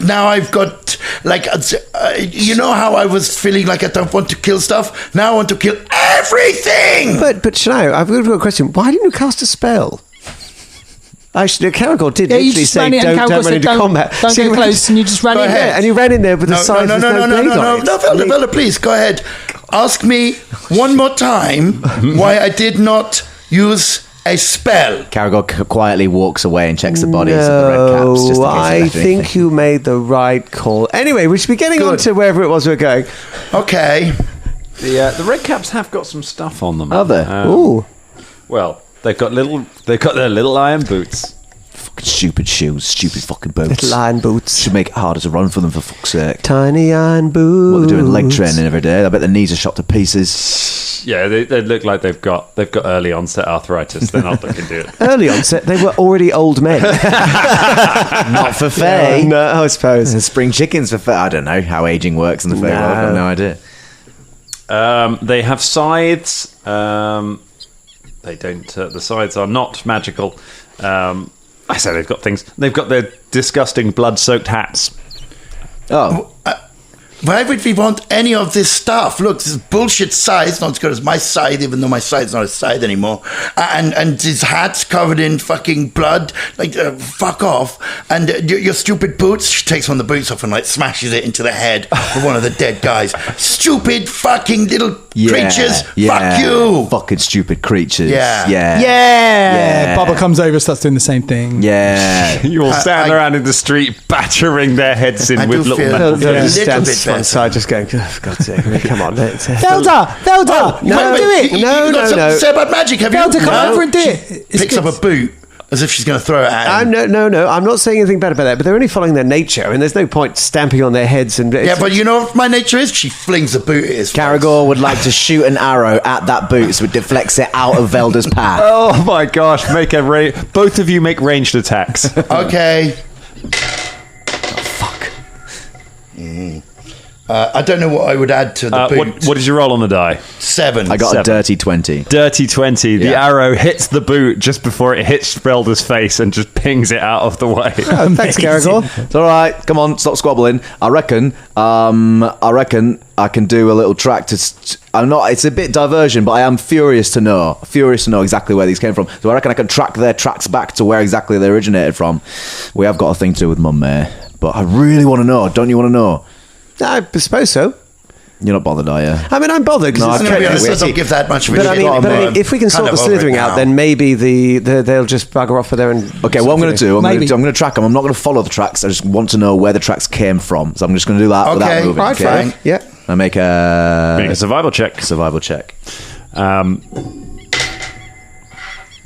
[SPEAKER 5] now I've got how I was feeling like I don't want to kill stuff. Now I want to kill everything.
[SPEAKER 6] But Shania, I've got a question. Why didn't you cast a spell? Actually, Caragor did
[SPEAKER 1] you
[SPEAKER 6] literally
[SPEAKER 1] just
[SPEAKER 6] say,
[SPEAKER 1] ran in and
[SPEAKER 6] don't
[SPEAKER 1] Caragor
[SPEAKER 6] run into
[SPEAKER 1] said,
[SPEAKER 6] combat.
[SPEAKER 1] Don't
[SPEAKER 6] So
[SPEAKER 1] get
[SPEAKER 6] you
[SPEAKER 1] close, and you just ran in
[SPEAKER 5] ahead.
[SPEAKER 1] there.
[SPEAKER 6] And you ran in there with the signs with no blade on it.
[SPEAKER 5] No, Velda, please go ahead. Ask me one more time why I did not use a spell.
[SPEAKER 4] Caragor quietly walks away and checks the bodies of the red caps. Just in case
[SPEAKER 6] I
[SPEAKER 4] they left
[SPEAKER 6] think
[SPEAKER 4] anything.
[SPEAKER 6] you made the right call. Anyway, we should be getting on
[SPEAKER 5] Good.
[SPEAKER 6] to wherever it was we were going.
[SPEAKER 5] Okay.
[SPEAKER 3] The red caps have got some stuff on them.
[SPEAKER 4] Are there?
[SPEAKER 6] Ooh.
[SPEAKER 3] Well, they've got their little iron boots.
[SPEAKER 4] Fucking stupid shoes, stupid fucking boots.
[SPEAKER 6] Little iron boots.
[SPEAKER 4] Should make it harder to run for them, for fuck's sake.
[SPEAKER 6] Tiny iron boots.
[SPEAKER 4] What they're doing leg training every day. I bet their knees are shot to pieces.
[SPEAKER 3] Yeah, they look like they've got early onset arthritis. They're not looking good.
[SPEAKER 6] Early onset, they were already old men.
[SPEAKER 4] Not for Faye.
[SPEAKER 6] No, I suppose.
[SPEAKER 4] Spring chickens for Faye. I don't know how aging works in the Fae world. I've got no idea.
[SPEAKER 3] They have scythes. They don't. The scythes are not magical. I say they've got things. They've got their disgusting blood-soaked hats.
[SPEAKER 4] Oh.
[SPEAKER 5] Why would we want any of this stuff? Look, this is bullshit scythe, not as good as my scythe, even though my scythe's not a scythe anymore. And his hat's covered in fucking blood. Fuck off. And your stupid boots. She takes one of the boots off and smashes it into the head of one of the dead guys. Stupid fucking little creatures. Fuck you.
[SPEAKER 4] Fucking stupid creatures.
[SPEAKER 5] Yeah.
[SPEAKER 4] Yeah.
[SPEAKER 1] Bubba comes over, starts doing the same thing.
[SPEAKER 4] Yeah.
[SPEAKER 3] You all stand around in the street, battering their heads in
[SPEAKER 5] I
[SPEAKER 3] with
[SPEAKER 5] do
[SPEAKER 3] little
[SPEAKER 5] feel
[SPEAKER 3] metal
[SPEAKER 5] a little
[SPEAKER 3] pieces.
[SPEAKER 5] bit
[SPEAKER 6] one side, just going, oh, for God's sake, come on.
[SPEAKER 1] Velda!
[SPEAKER 6] No,
[SPEAKER 1] do it!
[SPEAKER 5] You got something to say about magic, have you?
[SPEAKER 1] Velda, come over and do it. It's
[SPEAKER 5] Picks
[SPEAKER 1] good.
[SPEAKER 5] up a boot as if she's going to throw it at him.
[SPEAKER 6] No. I'm not saying anything bad about that, but they're only following their nature. I mean, there's no point stamping on their heads and.
[SPEAKER 5] Yeah, but you know what my nature is? She flings the boot at his face.
[SPEAKER 4] Caragor would like to shoot an arrow at that boot so it deflects it out of Velda's path.
[SPEAKER 3] Oh my gosh! Both of you make ranged attacks.
[SPEAKER 5] Okay. I don't know what I would add to the boot.
[SPEAKER 3] What did you roll on the die?
[SPEAKER 5] 7.
[SPEAKER 4] I got
[SPEAKER 3] 7.
[SPEAKER 4] a dirty 20.
[SPEAKER 3] Dirty 20. The
[SPEAKER 4] Yeah.
[SPEAKER 3] arrow hits the boot just before it hits Velda's face and just pings it out of the way.
[SPEAKER 6] Thanks, Caragor.
[SPEAKER 4] It's all right. Come on, stop squabbling. I reckon I can do a little track to. I'm not. It's a bit diversion, but I am curious to know exactly where these came from. So I reckon I can track their tracks back to where exactly they originated from. We have got a thing to do with Mum May, but I really want to know. Don't you want to know?
[SPEAKER 6] I suppose so.
[SPEAKER 4] You're not bothered, are you?
[SPEAKER 6] I mean, I'm bothered because
[SPEAKER 5] I'm going to be honest, I don't give that much of a
[SPEAKER 6] But I
[SPEAKER 5] shit.
[SPEAKER 6] mean, if we can sort the slithering out, then maybe they'll just bugger off there and.
[SPEAKER 4] Okay, what I'm going to do, I'm
[SPEAKER 1] Maybe.
[SPEAKER 4] going to track them. I'm not going to follow the tracks. I just want to know where the tracks came from. So I'm just going to do that without
[SPEAKER 5] Okay,
[SPEAKER 4] moving.
[SPEAKER 5] right, fine.
[SPEAKER 6] Yeah.
[SPEAKER 4] I make
[SPEAKER 3] Make a survival check.
[SPEAKER 4] survival check.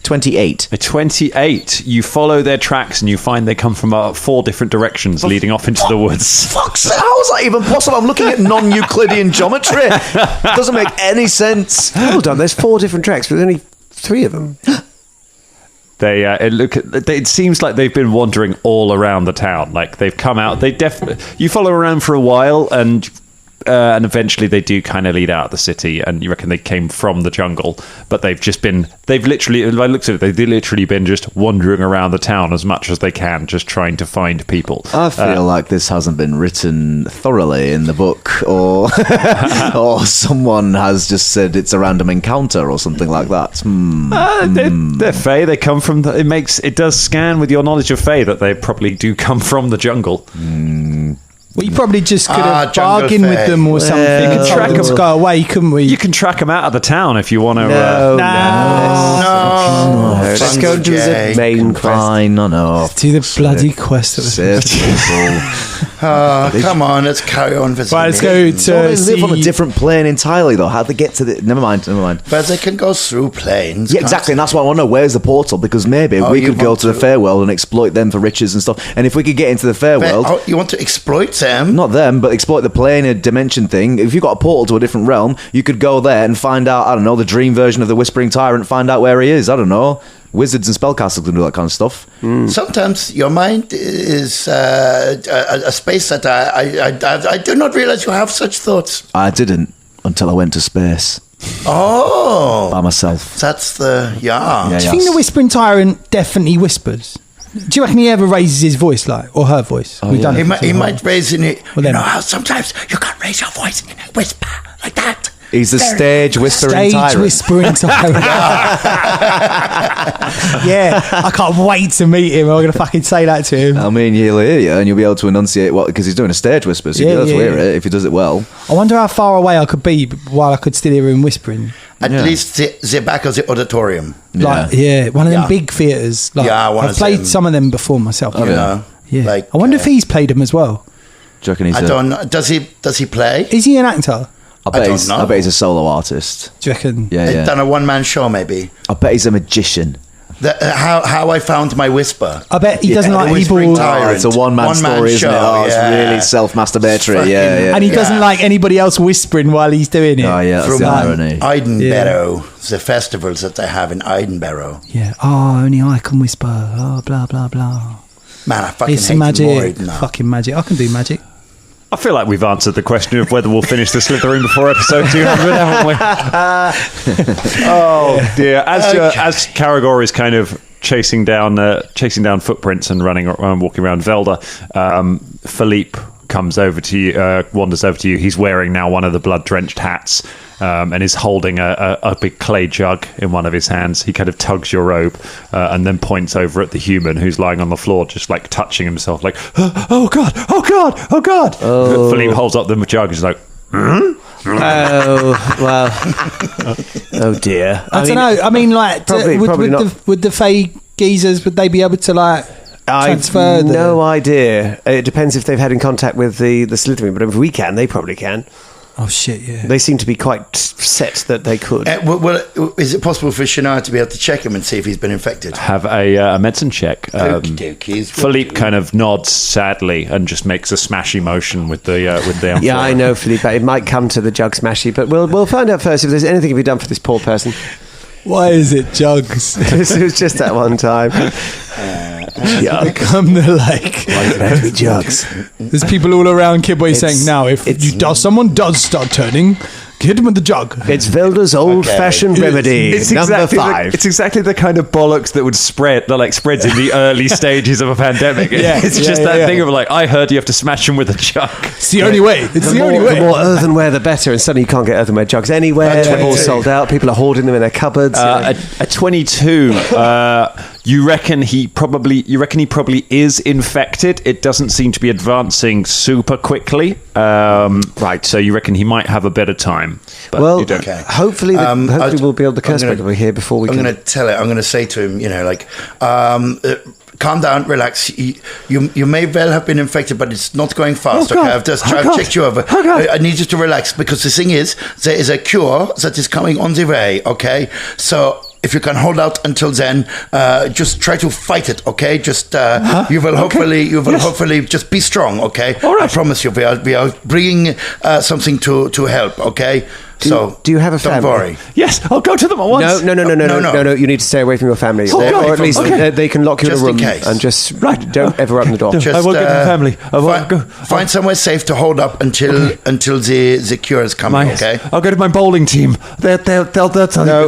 [SPEAKER 4] 28.
[SPEAKER 3] A 28. You follow their tracks and you find they come from 4 different directions leading off into the woods.
[SPEAKER 4] Fuck's sake, how is that even possible? I'm looking at non-Euclidean geometry. Doesn't make any sense.
[SPEAKER 6] Hold on, there's 4 different tracks, but there's only 3 of them.
[SPEAKER 3] It seems like they've been wandering all around the town. Like they've come out. You follow around for a while and eventually they do kind of lead out of the city, and you reckon they came from the jungle, but they've literally, if I looked at it, they've literally been just wandering around the town as much as they can, just trying to find people.
[SPEAKER 4] I feel like this hasn't been written thoroughly in the book, or or someone has just said it's a random encounter or something like that.
[SPEAKER 3] They're Fae. They come from it does scan with your knowledge of Fae that they probably do come from the jungle.
[SPEAKER 1] Well, you probably just could have
[SPEAKER 5] jungle
[SPEAKER 1] bargained with
[SPEAKER 5] fair.
[SPEAKER 1] them or something. You could track them to go away, couldn't we?
[SPEAKER 3] You can track them out of the town if you want to.
[SPEAKER 5] No.
[SPEAKER 6] Let's go do the main quest.
[SPEAKER 4] Fine, no.
[SPEAKER 1] Do the bloody quest.
[SPEAKER 4] Save people.
[SPEAKER 5] Come on, let's carry on.
[SPEAKER 1] Right, let's go
[SPEAKER 4] They
[SPEAKER 1] to
[SPEAKER 4] live on a
[SPEAKER 1] see...
[SPEAKER 4] different plane entirely, though. How'd they get to the... Never mind.
[SPEAKER 5] But they can go through planes.
[SPEAKER 4] Yeah, exactly, and that's why I want to know, where's the portal? Because maybe we
[SPEAKER 5] you
[SPEAKER 4] could go
[SPEAKER 5] want
[SPEAKER 4] to the
[SPEAKER 5] to-
[SPEAKER 4] fair world and exploit them for riches and stuff. And if we could get into the fair world...
[SPEAKER 5] You want to exploit them?
[SPEAKER 4] Not them, but exploit the plane and dimension thing. If you've got a portal to a different realm, you could go there and find out, I don't know, the dream version of the Whispering Tyrant, find out where he is. I don't know. Wizards and spellcasters can do that kind of stuff.
[SPEAKER 5] Sometimes your mind is a space that I do not realize you have such thoughts.
[SPEAKER 4] I didn't until I went to space
[SPEAKER 5] Oh,
[SPEAKER 4] by myself.
[SPEAKER 5] that's the
[SPEAKER 4] Yeah,
[SPEAKER 1] Do you think the Whispering Tyrant definitely whispers? Do you reckon he ever raises his voice, or her voice? We've done
[SPEAKER 5] He
[SPEAKER 1] it
[SPEAKER 5] might, raise in it.
[SPEAKER 1] Well, then-
[SPEAKER 5] you know how sometimes you can't raise your voice in a whisper like that.
[SPEAKER 4] He's the stage whispering
[SPEAKER 1] Stage
[SPEAKER 4] tyrant.
[SPEAKER 1] Whispering Tyrant. Yeah, I can't wait to meet him. I'm going to fucking say that to him.
[SPEAKER 4] I mean, he'll hear you and you'll be able to enunciate what, because he's doing a stage whisper, so you'll be able to hear it if he does it well.
[SPEAKER 1] I wonder how far away I could be while I could still hear him whispering.
[SPEAKER 5] At least the back of the auditorium.
[SPEAKER 1] Like, one of them big theatres. Like,
[SPEAKER 5] Yeah, one
[SPEAKER 1] I've
[SPEAKER 5] of
[SPEAKER 1] played
[SPEAKER 5] them.
[SPEAKER 1] some of them before myself.
[SPEAKER 5] You know,
[SPEAKER 1] Yeah.
[SPEAKER 5] like,
[SPEAKER 1] I wonder if he's played them as well.
[SPEAKER 4] Do you reckon he's
[SPEAKER 5] I don't know. Does he play?
[SPEAKER 1] Is he an actor?
[SPEAKER 4] I bet
[SPEAKER 5] don't know.
[SPEAKER 4] he's a solo artist.
[SPEAKER 1] Do you reckon?
[SPEAKER 4] Yeah.
[SPEAKER 5] Done a one-man show, maybe.
[SPEAKER 4] I bet he's a magician.
[SPEAKER 5] How I found my whisper.
[SPEAKER 1] I bet he doesn't
[SPEAKER 5] The
[SPEAKER 1] like
[SPEAKER 5] Whispering
[SPEAKER 1] people.
[SPEAKER 5] Tyrant.
[SPEAKER 4] Oh, it's a one-man story, isn't it?
[SPEAKER 5] show,
[SPEAKER 4] Oh, it's
[SPEAKER 5] yeah.
[SPEAKER 4] really self-masturbatory.
[SPEAKER 5] Fucking-
[SPEAKER 4] Yeah.
[SPEAKER 1] And he doesn't
[SPEAKER 5] Yeah.
[SPEAKER 1] like anybody else whispering while he's doing it.
[SPEAKER 4] Oh, yeah, that's
[SPEAKER 5] From
[SPEAKER 4] the irony.
[SPEAKER 5] Edinburgh, the festivals that they have in Edinburgh.
[SPEAKER 1] Yeah. Oh, only I can whisper. Oh, blah, blah, blah.
[SPEAKER 5] Man, I fucking
[SPEAKER 1] It's
[SPEAKER 5] hate
[SPEAKER 1] magic.
[SPEAKER 5] Lloyd now.
[SPEAKER 1] Fucking magic. I can do magic.
[SPEAKER 3] I feel like we've answered the question of whether we'll finish the Slithering before episode 200, haven't we? Oh dear! As Caragor is kind of chasing down footprints and walking around Velda, Philippe comes over to you, wanders over to you. He's wearing now one of the blood-drenched hats, and is holding a big clay jug in one of his hands. He kind of tugs your robe and then points over at the human who's lying on the floor, just like touching himself, like, oh god, oh god, oh god. Philippe holds up the jug and is like,
[SPEAKER 6] Oh, well. Oh, dear.
[SPEAKER 1] I don't know. I mean, like,
[SPEAKER 6] probably not.
[SPEAKER 1] would the Fae geezers, would they be able to, like, transfer?
[SPEAKER 6] No idea. It depends if they've had in contact with the Slithering, but if we can, they probably can.
[SPEAKER 1] Oh shit! Yeah,
[SPEAKER 6] They seem to be quite set that they could.
[SPEAKER 5] Well, is it possible for Shania to be able to check him and see if he's been infected?
[SPEAKER 3] Have a medicine check.
[SPEAKER 5] Okey-dokey.
[SPEAKER 3] Philippe kind of nods sadly and just makes a smashy motion with the arm.
[SPEAKER 6] Yeah, I know, Philippe. It might come to the jug smashy, but we'll find out first if there's anything to be done for this poor person.
[SPEAKER 1] why is it jugs?
[SPEAKER 6] It was just that one time.
[SPEAKER 1] They come to like.
[SPEAKER 6] Why does it have to be jugs?
[SPEAKER 1] There's people all around Kidway saying now if someone does start turning, hit him with the jug.
[SPEAKER 6] It's Velda's old-fashioned remedy.
[SPEAKER 3] It's
[SPEAKER 6] number
[SPEAKER 3] exactly
[SPEAKER 6] 5.
[SPEAKER 3] it's exactly the kind of bollocks that would spread, that like spreads in the early stages of a pandemic. It's just that thing of like, I heard you have to smash them with a jug.
[SPEAKER 1] It's the only way. It's the only way.
[SPEAKER 6] The more earthenware, the better. And suddenly you can't get earthenware jugs anywhere. They're all sold out. People are hoarding them in their cupboards.
[SPEAKER 3] A 22. You reckon he probably is infected? It doesn't seem to be advancing super quickly. Right. So you reckon he might have a better time? But
[SPEAKER 6] well,
[SPEAKER 3] you don't.
[SPEAKER 6] hopefully we'll be able to curse break over here before we
[SPEAKER 5] I'm
[SPEAKER 6] can.
[SPEAKER 5] going to tell it. I'm going to say to him, calm down, relax. You may well have been infected, but it's not going fast.
[SPEAKER 3] Oh,
[SPEAKER 5] okay,
[SPEAKER 3] God.
[SPEAKER 5] I've just
[SPEAKER 3] Oh,
[SPEAKER 5] checked you over.
[SPEAKER 3] Oh, God.
[SPEAKER 5] I need you to relax because the thing is, there is a cure that is coming on the way. Okay, so. If you can hold out until then, just try to fight it, okay? Just you will hopefully just be strong, okay?
[SPEAKER 3] All right.
[SPEAKER 5] I promise you, we are bringing something to help, okay?
[SPEAKER 6] Do you have a family?
[SPEAKER 5] Don't worry.
[SPEAKER 3] Yes, I'll go to them at once.
[SPEAKER 6] No. You need to stay away from your family,
[SPEAKER 5] Stay away
[SPEAKER 6] or at
[SPEAKER 5] from
[SPEAKER 6] least
[SPEAKER 5] them.
[SPEAKER 6] they can lock you
[SPEAKER 5] Just
[SPEAKER 6] in a
[SPEAKER 5] in
[SPEAKER 6] room
[SPEAKER 5] case.
[SPEAKER 6] and just don't ever open the door.
[SPEAKER 5] Just,
[SPEAKER 3] I won't get to the family. I won't go.
[SPEAKER 5] Find somewhere safe to hold up until the cure is coming. Okay.
[SPEAKER 3] I'll go to my bowling team. They'll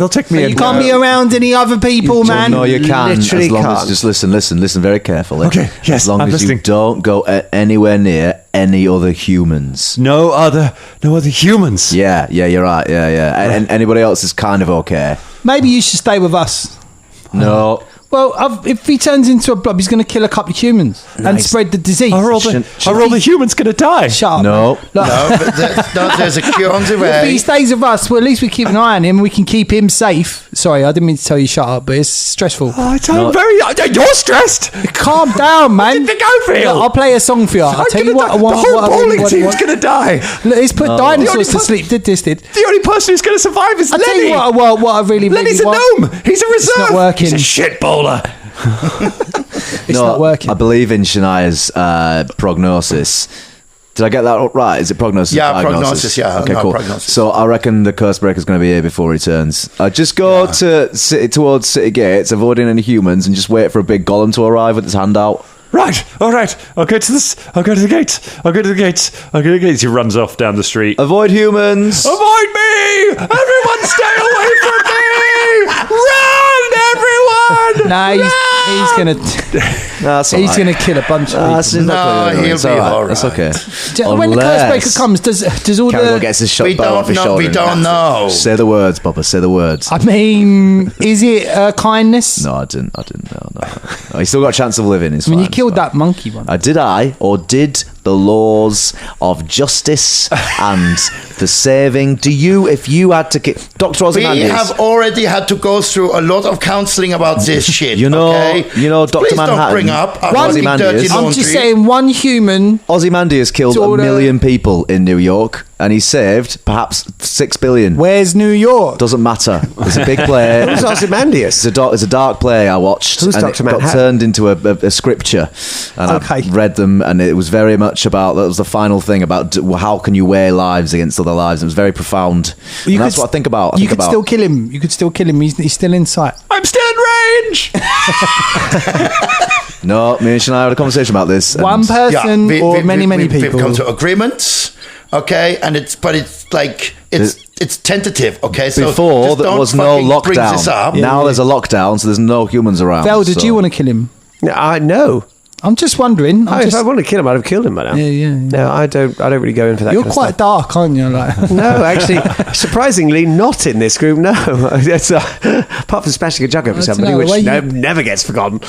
[SPEAKER 3] take me in.
[SPEAKER 1] You can't be around any other people, man.
[SPEAKER 4] No, you can.
[SPEAKER 6] Literally
[SPEAKER 4] As long
[SPEAKER 6] can't.
[SPEAKER 4] as just listen very carefully.
[SPEAKER 3] Okay, yes,
[SPEAKER 4] As long
[SPEAKER 3] I'm
[SPEAKER 4] as
[SPEAKER 3] listening.
[SPEAKER 4] you don't go anywhere near any other humans.
[SPEAKER 3] No other humans.
[SPEAKER 4] Yeah, you're right. Yeah. And anybody else is kind of okay.
[SPEAKER 1] Maybe you should stay with us.
[SPEAKER 4] No.
[SPEAKER 1] Well, if he turns into a blob, he's going to kill a couple of humans and spread the disease.
[SPEAKER 3] Are all the humans going to die?
[SPEAKER 1] Shut up.
[SPEAKER 4] No.
[SPEAKER 1] Man. Look,
[SPEAKER 5] There's a cure on the
[SPEAKER 1] if
[SPEAKER 5] way.
[SPEAKER 1] he stays with us, well, at least we keep an eye on him. We can keep him safe. Sorry, I didn't mean to tell you shut up, but it's stressful.
[SPEAKER 3] You're stressed.
[SPEAKER 1] Calm down, man.
[SPEAKER 3] What do you think I feel?
[SPEAKER 1] Look, I'll play a song for you. I'll tell you what I want.
[SPEAKER 3] The whole
[SPEAKER 1] what I really
[SPEAKER 3] bowling
[SPEAKER 1] want.
[SPEAKER 3] team's going to die.
[SPEAKER 1] Look, he's put dinosaurs
[SPEAKER 3] The
[SPEAKER 1] to
[SPEAKER 3] only
[SPEAKER 1] sleep. Did.
[SPEAKER 3] The only person who's going to survive is
[SPEAKER 1] I'll tell
[SPEAKER 3] Lenny.
[SPEAKER 1] you what I really
[SPEAKER 3] Lenny's a
[SPEAKER 1] want.
[SPEAKER 3] gnome. He's a reserve.
[SPEAKER 1] not working.
[SPEAKER 3] He's a shit bowler.
[SPEAKER 1] It's not working.
[SPEAKER 4] I believe in Shania's prognosis. Did I get that right? Is it prognosis?
[SPEAKER 5] Yeah,
[SPEAKER 4] diagnosis?
[SPEAKER 5] prognosis, yeah.
[SPEAKER 4] Okay,
[SPEAKER 5] No,
[SPEAKER 4] cool.
[SPEAKER 5] prognosis.
[SPEAKER 4] So I reckon the curse breaker's going to be here before he turns. Just go towards city gates, avoiding any humans, and just wait for a big golem to arrive with his hand out.
[SPEAKER 3] Right, all right. I'll go to the gates. He runs off down the street.
[SPEAKER 4] Avoid humans.
[SPEAKER 3] Avoid me! Everyone stay away from me! Run, everyone!
[SPEAKER 1] Nah, he's gonna
[SPEAKER 4] That's all
[SPEAKER 1] he's
[SPEAKER 4] right.
[SPEAKER 1] gonna kill a bunch of
[SPEAKER 4] That's
[SPEAKER 1] people.
[SPEAKER 4] exactly
[SPEAKER 5] he'll
[SPEAKER 4] it's
[SPEAKER 5] be
[SPEAKER 4] all right.
[SPEAKER 5] all right.
[SPEAKER 4] That's okay.
[SPEAKER 1] When the curse breaker comes, does all
[SPEAKER 4] Carol
[SPEAKER 1] the?
[SPEAKER 4] gets his shot
[SPEAKER 5] We
[SPEAKER 4] bow off his
[SPEAKER 5] don't know.
[SPEAKER 4] shoulder.
[SPEAKER 5] We don't know.
[SPEAKER 4] Say the words, Bubba. Say the words.
[SPEAKER 1] I mean, is it kindness?
[SPEAKER 4] No, I didn't. No. He's still got a chance of living. It's
[SPEAKER 1] I mean,
[SPEAKER 4] fine,
[SPEAKER 1] you
[SPEAKER 4] it's
[SPEAKER 1] killed
[SPEAKER 4] fine.
[SPEAKER 1] that monkey one.
[SPEAKER 4] Did the laws of justice and the saving? If you had to get Dr.
[SPEAKER 5] We
[SPEAKER 4] Ozymandias,
[SPEAKER 5] have already had to go through a lot of counselling about this shit.
[SPEAKER 4] You know,
[SPEAKER 5] okay?
[SPEAKER 4] Dr.
[SPEAKER 5] Please
[SPEAKER 4] Manhattan.
[SPEAKER 5] don't bring up our
[SPEAKER 4] One-
[SPEAKER 5] fucking dirty
[SPEAKER 4] Ozymandias.
[SPEAKER 1] I'm
[SPEAKER 5] laundry.
[SPEAKER 1] just saying, one human.
[SPEAKER 4] Ozymandias killed
[SPEAKER 1] It's all
[SPEAKER 4] 1 million people in New York, and he saved perhaps 6 billion.
[SPEAKER 1] Where's New York?
[SPEAKER 4] Doesn't matter. It's a big play.
[SPEAKER 6] Who's Ozymandias?
[SPEAKER 4] It's a dark play I watched.
[SPEAKER 6] Who's
[SPEAKER 4] and
[SPEAKER 6] Dr.
[SPEAKER 4] it got
[SPEAKER 6] Manhattan?
[SPEAKER 4] turned into a scripture. And
[SPEAKER 1] Okay.
[SPEAKER 4] I read them, and it was very much about, that was the final thing about how can you weigh lives against other lives. It was very profound.
[SPEAKER 1] You
[SPEAKER 4] And that's
[SPEAKER 1] could-
[SPEAKER 4] what I think about.
[SPEAKER 1] You could still kill him. You could still kill him. He's still in sight.
[SPEAKER 3] I'm still in range.
[SPEAKER 4] No, me and Shania had a conversation about this. and-
[SPEAKER 1] One person or many
[SPEAKER 5] We've
[SPEAKER 1] people.
[SPEAKER 5] come to agreements, okay, and it's tentative, okay. So
[SPEAKER 4] Before
[SPEAKER 5] just
[SPEAKER 4] there
[SPEAKER 5] don't
[SPEAKER 4] was no
[SPEAKER 5] fucking bring this
[SPEAKER 4] lockdown.
[SPEAKER 5] up.
[SPEAKER 4] Now there's a lockdown, so there's no humans around.
[SPEAKER 1] Vel, did
[SPEAKER 4] so-
[SPEAKER 1] you want to kill him?
[SPEAKER 6] No.
[SPEAKER 1] I'm just wondering.
[SPEAKER 6] If I wanted to kill him, I'd have killed him by now.
[SPEAKER 1] Yeah.
[SPEAKER 6] No, I don't really go in for that.
[SPEAKER 1] You're
[SPEAKER 6] kind of
[SPEAKER 1] quite
[SPEAKER 6] stuff.
[SPEAKER 1] dark, aren't you? Like,
[SPEAKER 6] No, actually, surprisingly, not in this group. No, it's, apart from smashing a jug over
[SPEAKER 1] I don't
[SPEAKER 6] somebody,
[SPEAKER 1] know,
[SPEAKER 6] which
[SPEAKER 1] the way you-
[SPEAKER 6] never gets forgotten.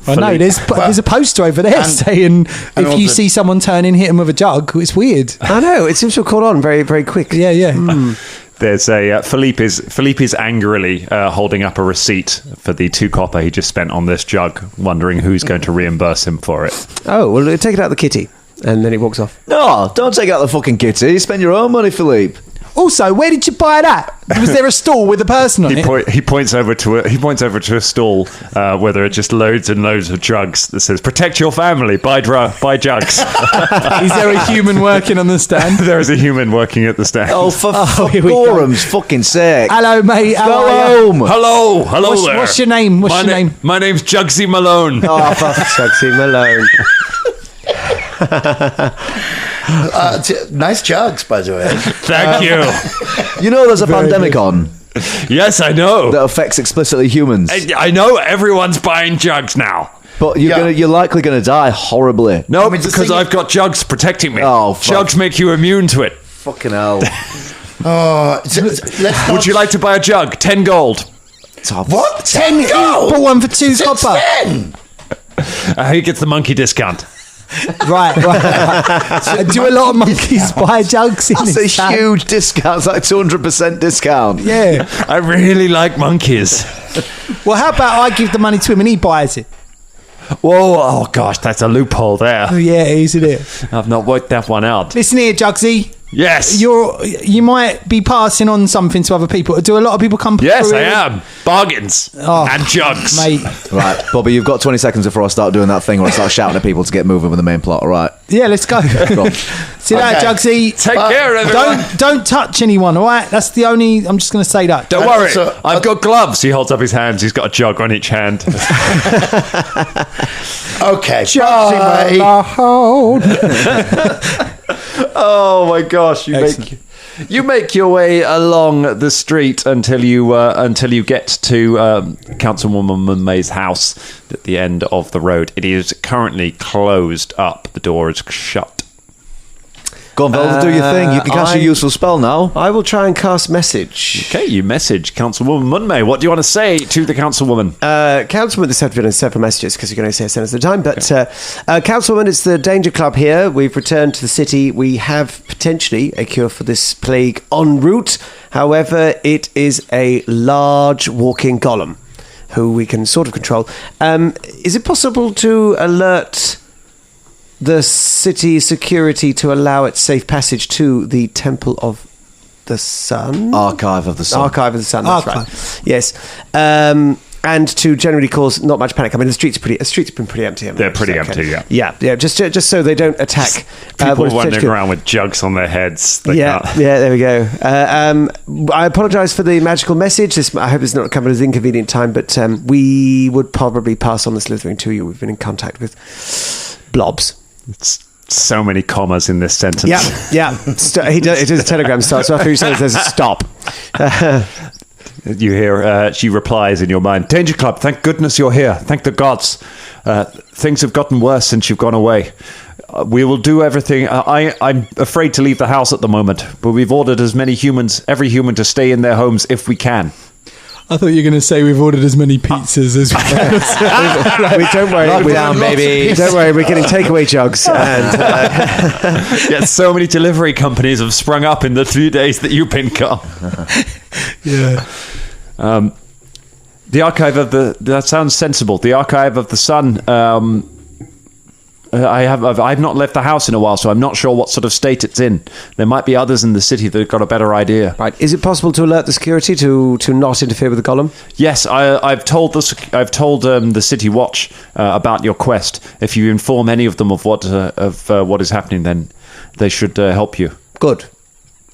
[SPEAKER 1] I know there's a poster over there saying if you
[SPEAKER 5] also-
[SPEAKER 1] see someone turn in, hit him with a jug. It's weird.
[SPEAKER 6] I know it seems to have caught on very, very quick.
[SPEAKER 1] Yeah.
[SPEAKER 3] There's a Philippe is angrily holding up a receipt for the 2 copper he just spent on this jug, wondering who's going to reimburse him for it.
[SPEAKER 6] Oh, well, take it out the kitty. And then he walks off.
[SPEAKER 4] No, don't take out the fucking kitty. Spend your own money, Philippe.
[SPEAKER 1] Also, where did you buy that? Was there a stall with a person on it?
[SPEAKER 3] He points over to a stall where there are just loads and loads of jugs that says "Protect your family, buy jugs."
[SPEAKER 1] Is there a human working on the stand?
[SPEAKER 3] There is a human working at the stand.
[SPEAKER 4] Oh, for
[SPEAKER 1] here we go.
[SPEAKER 4] Gorham's fucking sake.
[SPEAKER 1] Hello, mate. How
[SPEAKER 4] Go
[SPEAKER 1] are you?
[SPEAKER 4] home.
[SPEAKER 3] Hello there.
[SPEAKER 1] What's your name? What's your name?
[SPEAKER 3] My name's Jugsy Malone.
[SPEAKER 4] Oh, for
[SPEAKER 6] Chugsy Malone.
[SPEAKER 5] Nice jugs, by the way.
[SPEAKER 3] Thank you.
[SPEAKER 4] You know there's a pandemic on
[SPEAKER 3] Yes, I know.
[SPEAKER 4] that affects explicitly humans.
[SPEAKER 3] I know everyone's buying jugs now.
[SPEAKER 4] But you're likely going to die horribly.
[SPEAKER 3] No,
[SPEAKER 5] I mean, the
[SPEAKER 3] because
[SPEAKER 5] thing-
[SPEAKER 3] I've got jugs protecting me.
[SPEAKER 4] Oh, fuck.
[SPEAKER 3] Jugs make you immune to it.
[SPEAKER 4] Fucking hell.
[SPEAKER 5] Let's not,
[SPEAKER 3] Would you like to buy a jug? 10 gold.
[SPEAKER 5] what? 10 gold?
[SPEAKER 1] Bought one for 2
[SPEAKER 5] Since
[SPEAKER 1] copper.
[SPEAKER 5] when?
[SPEAKER 3] He gets the monkey discount.
[SPEAKER 1] Right. Do a lot of monkeys buy jugs in
[SPEAKER 4] That's a
[SPEAKER 1] this town?
[SPEAKER 4] huge discount. It's like 200% discount.
[SPEAKER 1] Yeah.
[SPEAKER 3] I really like monkeys.
[SPEAKER 1] Well, how about I give the money to him and he buys it?
[SPEAKER 3] Whoa, oh gosh, that's a loophole there.
[SPEAKER 1] Oh, yeah, isn't it?
[SPEAKER 3] I've not worked that one out.
[SPEAKER 1] Listen here, Jugsy.
[SPEAKER 3] Yes.
[SPEAKER 1] You might be passing on something to other people. Do a lot of people come
[SPEAKER 3] Yes,
[SPEAKER 1] through
[SPEAKER 3] I
[SPEAKER 1] here?
[SPEAKER 3] am. Bargains.
[SPEAKER 1] Oh,
[SPEAKER 3] and jugs.
[SPEAKER 1] Mate.
[SPEAKER 4] Right, Bobby, you've got 20 seconds before I start doing that thing where I start shouting at people to get moving with the main plot, all right?
[SPEAKER 1] Yeah, let's go.
[SPEAKER 4] Go on.
[SPEAKER 1] See you later,
[SPEAKER 5] Okay.
[SPEAKER 1] Jugsy.
[SPEAKER 3] Take care, everyone.
[SPEAKER 1] Don't touch anyone, all right? That's the only... I'm just going to say that.
[SPEAKER 3] Don't worry.
[SPEAKER 5] So-
[SPEAKER 3] I've got gloves. He holds up his hands. He's got a jug on each hand.
[SPEAKER 5] Okay. Bye, mate.
[SPEAKER 3] Oh my gosh! You make your way along the street until you get to Councilwoman May's house at the end of the road. It is currently closed up. The door is shut.
[SPEAKER 4] Go on, Velda, do your thing. You can cast your useful spell now.
[SPEAKER 6] I will try and cast message.
[SPEAKER 3] Okay, you message Councilwoman Munmay. What do you want to say to the Councilwoman?
[SPEAKER 6] Councilwoman, this has been in several messages because you can only say a sentence at a time. But Councilwoman, it's the Danger Club here. We've returned to the city. We have potentially a cure for this plague en route. However, it is a large walking golem who we can sort of control. Is it possible to alert the city security to allow its safe passage to the Temple of the Sun?
[SPEAKER 4] Archive of the Sun.
[SPEAKER 6] Archive of the Sun, that's
[SPEAKER 1] Archive.
[SPEAKER 6] right. Yes. And to generally cause not much panic. I mean, the streets have been pretty empty.
[SPEAKER 3] They're pretty empty, yeah.
[SPEAKER 6] Yeah, just so they don't attack.
[SPEAKER 3] People
[SPEAKER 6] what is
[SPEAKER 3] wandering
[SPEAKER 6] potentially-
[SPEAKER 3] around with jugs on their heads. They
[SPEAKER 6] Yeah,
[SPEAKER 3] can't-
[SPEAKER 6] there we go. I apologise for the magical message. I hope it's not coming at an inconvenient time, but we would probably pass on the Slithering to you. We've been in contact with blobs.
[SPEAKER 3] It's so many commas in this sentence.
[SPEAKER 6] Yeah. He does a telegram start, so after he says there's a stop.
[SPEAKER 3] You hear, she replies in your mind, Danger Club, thank goodness you're here. Thank the gods. Things have gotten worse since you've gone away. We will do everything. I'm afraid to leave the house at the moment, but we've ordered every human to stay in their homes if we can.
[SPEAKER 1] I thought you were going to say we've ordered as many pizzas as we can.
[SPEAKER 6] Don't worry,
[SPEAKER 4] Lockdown, baby.
[SPEAKER 6] Don't worry, we're getting takeaway jugs. And
[SPEAKER 3] Yes, so many delivery companies have sprung up in the few days that you've been gone.
[SPEAKER 1] Yeah.
[SPEAKER 3] The archive of that sounds sensible. The archive of the Sun. I've not left the house in a while, so I'm not sure what sort of state it's in. There might be others in the city that have got a better idea.
[SPEAKER 6] right, is it possible to alert the security to not interfere with the golem?
[SPEAKER 3] Yes, I've told the City Watch about your quest. If you inform any of them of what is happening, then they should help you.
[SPEAKER 6] Good.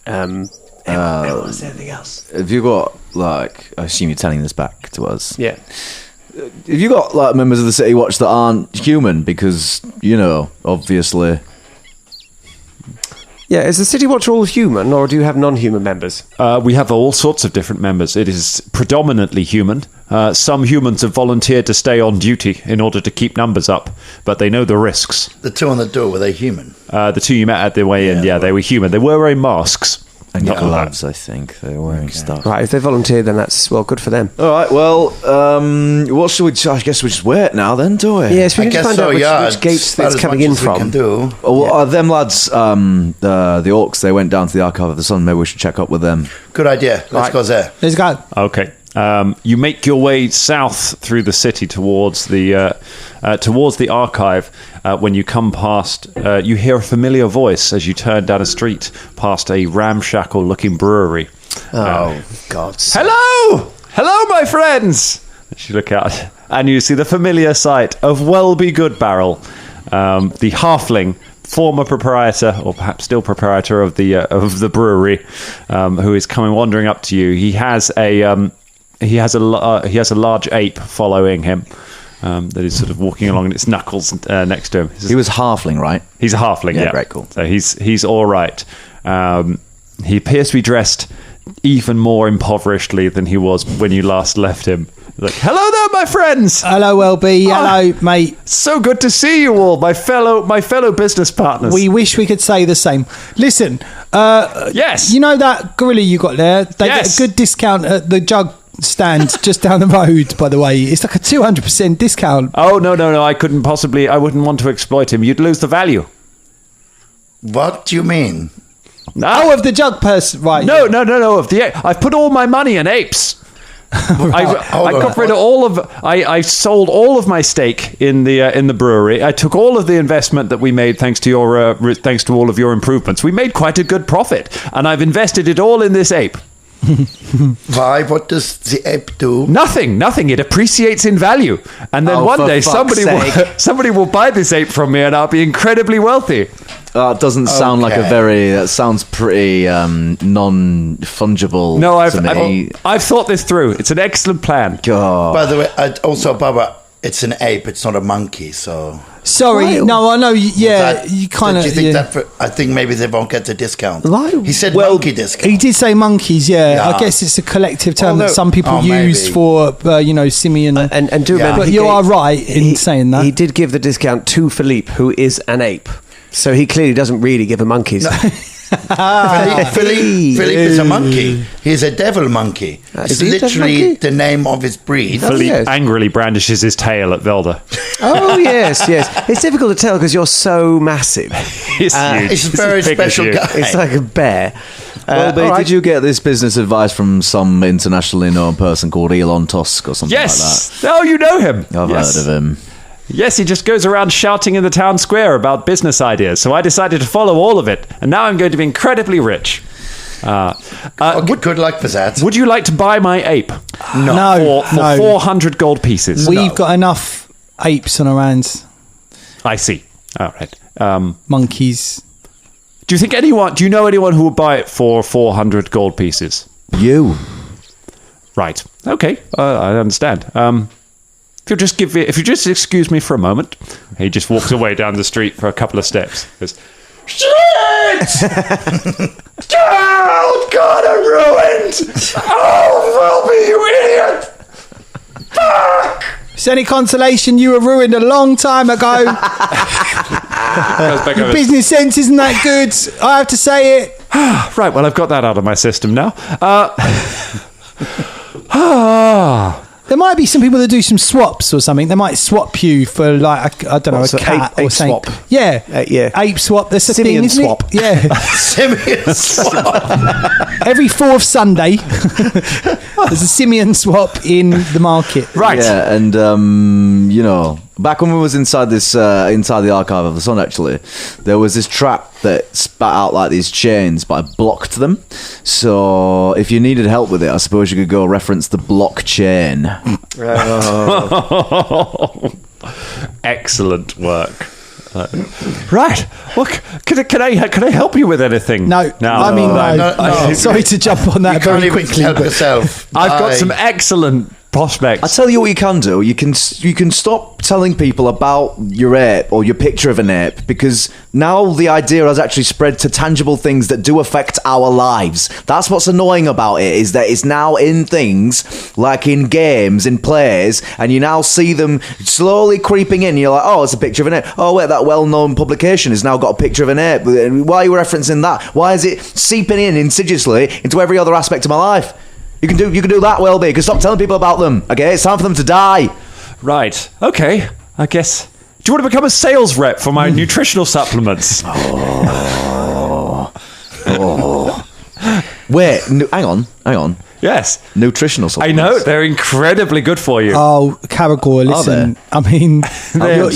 [SPEAKER 6] Anyone want to say anything else?
[SPEAKER 4] Have you got, like, I assume you're telling this back to us.
[SPEAKER 6] Yeah.
[SPEAKER 4] Have you got, like, members of the City Watch that aren't human? Because, obviously.
[SPEAKER 6] Yeah, is the City Watch all human, or do you have non-human members?
[SPEAKER 3] We have all sorts of different members. It is predominantly human. Some humans have volunteered to stay on duty in order to keep numbers up, but they know the risks.
[SPEAKER 5] The two on the door, were they human?
[SPEAKER 3] The two you met at the way in, yeah, they were human. They were wearing masks.
[SPEAKER 4] And
[SPEAKER 3] Not
[SPEAKER 4] gloves, I think. They're wearing stuff.
[SPEAKER 6] Right, if they volunteered, then that's, well, good for them.
[SPEAKER 4] All right, well, what should we... I guess we just wait now then, do we?
[SPEAKER 6] Yes, we
[SPEAKER 5] I
[SPEAKER 6] can just
[SPEAKER 5] guess
[SPEAKER 6] find
[SPEAKER 5] so,
[SPEAKER 6] out
[SPEAKER 5] yeah.
[SPEAKER 6] which gates
[SPEAKER 5] About
[SPEAKER 6] it's
[SPEAKER 5] as
[SPEAKER 6] coming
[SPEAKER 5] much
[SPEAKER 6] in
[SPEAKER 5] as we
[SPEAKER 6] from.
[SPEAKER 5] can do.
[SPEAKER 4] Oh, well, them lads, the orcs, they went down to the Archive of the Sun. Maybe we should check up with them.
[SPEAKER 5] Good idea. Let's go there.
[SPEAKER 1] Let's go.
[SPEAKER 3] Okay. You make your way south through the city towards the archive. When you come past, you hear a familiar voice as you turn down a street past a ramshackle-looking brewery.
[SPEAKER 6] God.
[SPEAKER 3] Hello, my friends. As you look out, and you see the familiar sight of Welby Goodbarrel, the halfling, former proprietor, or perhaps still proprietor of the brewery, who is coming wandering up to you. He has a large ape following him. That is sort of walking along, and its knuckles next to him.
[SPEAKER 4] He was halfling, right?
[SPEAKER 3] He's a halfling, yeah.
[SPEAKER 4] Great, cool.
[SPEAKER 3] So he's all right. He appears to be dressed even more impoverishedly than he was when you last left him. Like, hello there, my friends.
[SPEAKER 1] Hello, LB. Hello, mate.
[SPEAKER 3] So good to see you all, my fellow business partners.
[SPEAKER 1] We wish we could say the same. Listen,
[SPEAKER 3] yes.
[SPEAKER 1] you know that gorilla you got there? They
[SPEAKER 3] Yes.
[SPEAKER 1] get a good discount at the jug stand just down the road, by the way. It's like a 200% discount.
[SPEAKER 3] Oh, no. I wouldn't want to exploit him. You'd lose the value.
[SPEAKER 5] What do you mean?
[SPEAKER 1] Oh, of the jug person, right.
[SPEAKER 3] No, of the ape. I've put all my money in apes. I got rid of all of. I sold all of my stake in the brewery. I took all of the investment that we made thanks to all of your improvements. We made quite a good profit, and I've invested it all in this ape.
[SPEAKER 5] Why? What does the ape do?
[SPEAKER 3] Nothing. It appreciates in value, and then one
[SPEAKER 4] for
[SPEAKER 3] day
[SPEAKER 4] fuck's
[SPEAKER 3] somebody will buy this ape from me, and I'll be incredibly wealthy.
[SPEAKER 4] It doesn't sound like that sounds pretty non-fungible to me.
[SPEAKER 3] I've thought this through. It's an excellent plan.
[SPEAKER 4] God.
[SPEAKER 5] By the way, also, Baba, it's an ape. It's not a monkey. So
[SPEAKER 1] Sorry, no, I know. Yeah, you kind of.
[SPEAKER 5] Do you think I think maybe they won't get the discount.
[SPEAKER 6] Why?
[SPEAKER 5] He said monkey discount.
[SPEAKER 1] He did say monkeys, yeah.
[SPEAKER 5] Yeah.
[SPEAKER 1] I guess it's a collective term that some people
[SPEAKER 5] maybe.
[SPEAKER 1] use for, simian.
[SPEAKER 6] And do remember,
[SPEAKER 1] But
[SPEAKER 6] he
[SPEAKER 1] you
[SPEAKER 6] gave-
[SPEAKER 1] are right in saying that.
[SPEAKER 6] He did give the discount to Philippe, who is an ape. So he clearly doesn't really give a monkeys.
[SPEAKER 5] Philippe is a monkey. He's a devil monkey. It's
[SPEAKER 6] Is he a devil
[SPEAKER 5] literally
[SPEAKER 6] monkey?
[SPEAKER 5] the name of his breed.
[SPEAKER 6] Oh,
[SPEAKER 3] Philippe
[SPEAKER 6] yes.
[SPEAKER 3] angrily brandishes his tail at Velda.
[SPEAKER 6] Oh, yes. It's difficult to tell because you're so massive.
[SPEAKER 3] It's huge.
[SPEAKER 5] It's a very
[SPEAKER 3] as big as
[SPEAKER 5] special
[SPEAKER 3] you.
[SPEAKER 5] guy.
[SPEAKER 6] It's like a bear.
[SPEAKER 4] Well,
[SPEAKER 6] all right.
[SPEAKER 4] did you get this business advice from some internationally known person called Elon Tusk or something
[SPEAKER 3] Yes. Oh, you know him.
[SPEAKER 4] like that? I've heard of him.
[SPEAKER 3] Yes, he just goes around shouting in the town square about business ideas. So I decided to follow all of it, and now I'm going to be incredibly rich.
[SPEAKER 5] Good luck for that.
[SPEAKER 3] Would you like to buy my ape?
[SPEAKER 1] No,
[SPEAKER 3] For
[SPEAKER 1] no.
[SPEAKER 3] 400 gold pieces.
[SPEAKER 1] We've got enough apes on our hands.
[SPEAKER 3] I see. All right.
[SPEAKER 1] Monkeys.
[SPEAKER 3] Do you know anyone who would buy it for 400 gold pieces?
[SPEAKER 4] You.
[SPEAKER 3] Right. Okay. I understand. If you just excuse me for a moment. He just walks away down the street for a couple of steps. He goes, shit! Oh, God, I'm ruined! Oh, Welby, you idiot! Fuck!
[SPEAKER 1] It's any consolation, you were ruined a long time ago.
[SPEAKER 3] Goes back over.
[SPEAKER 1] Business sense isn't that good. I have to say it.
[SPEAKER 3] Right, well, I've got that out of my system now.
[SPEAKER 1] There might be some people that do some swaps or something. They might swap you for like a
[SPEAKER 6] What's
[SPEAKER 1] cat
[SPEAKER 6] ape
[SPEAKER 1] or something.
[SPEAKER 6] swap?
[SPEAKER 1] Yeah,
[SPEAKER 6] yeah.
[SPEAKER 1] Ape swap. That's a
[SPEAKER 6] Simian
[SPEAKER 1] thing, isn't
[SPEAKER 6] swap.
[SPEAKER 1] it? Yeah.
[SPEAKER 5] Simian swap.
[SPEAKER 1] Every fourth Sunday, there's a simian swap in the market.
[SPEAKER 3] Right.
[SPEAKER 4] Yeah, and back when we was inside the Archive of the Sun, actually, there was this trap that spat out like these chains, but I blocked them. So if you needed help with it, I suppose you could go reference the block chain.
[SPEAKER 3] Excellent work. Right. Well, can I help you with anything?
[SPEAKER 1] No.
[SPEAKER 5] No.
[SPEAKER 1] Sorry to jump on that
[SPEAKER 5] You can't
[SPEAKER 1] very
[SPEAKER 5] even
[SPEAKER 1] quickly.
[SPEAKER 5] help
[SPEAKER 1] but
[SPEAKER 5] yourself.
[SPEAKER 3] I've got some excellent prospects.
[SPEAKER 4] I tell you what you can do. You can stop telling people about your ape or your picture of an ape, because now the idea has actually spread to tangible things that do affect our lives. That's what's annoying about it, is that it's now in things like in games, in plays, and you now see them slowly creeping in. You're like, oh, it's a picture of an ape. Oh wait, that well-known publication has now got a picture of an ape. Why are you referencing that? Why is it seeping in insidiously into every other aspect of my life? You can do that, Welby. You can stop telling people about them. Okay, it's time for them to die.
[SPEAKER 3] Right. Okay. I guess. Do you want to become a sales rep for my nutritional supplements?
[SPEAKER 4] Wait, hang on.
[SPEAKER 3] Yes.
[SPEAKER 4] Nutritional
[SPEAKER 3] I
[SPEAKER 4] supplements.
[SPEAKER 3] know, they're incredibly good for you.
[SPEAKER 1] Oh, Caragor, listen. I mean,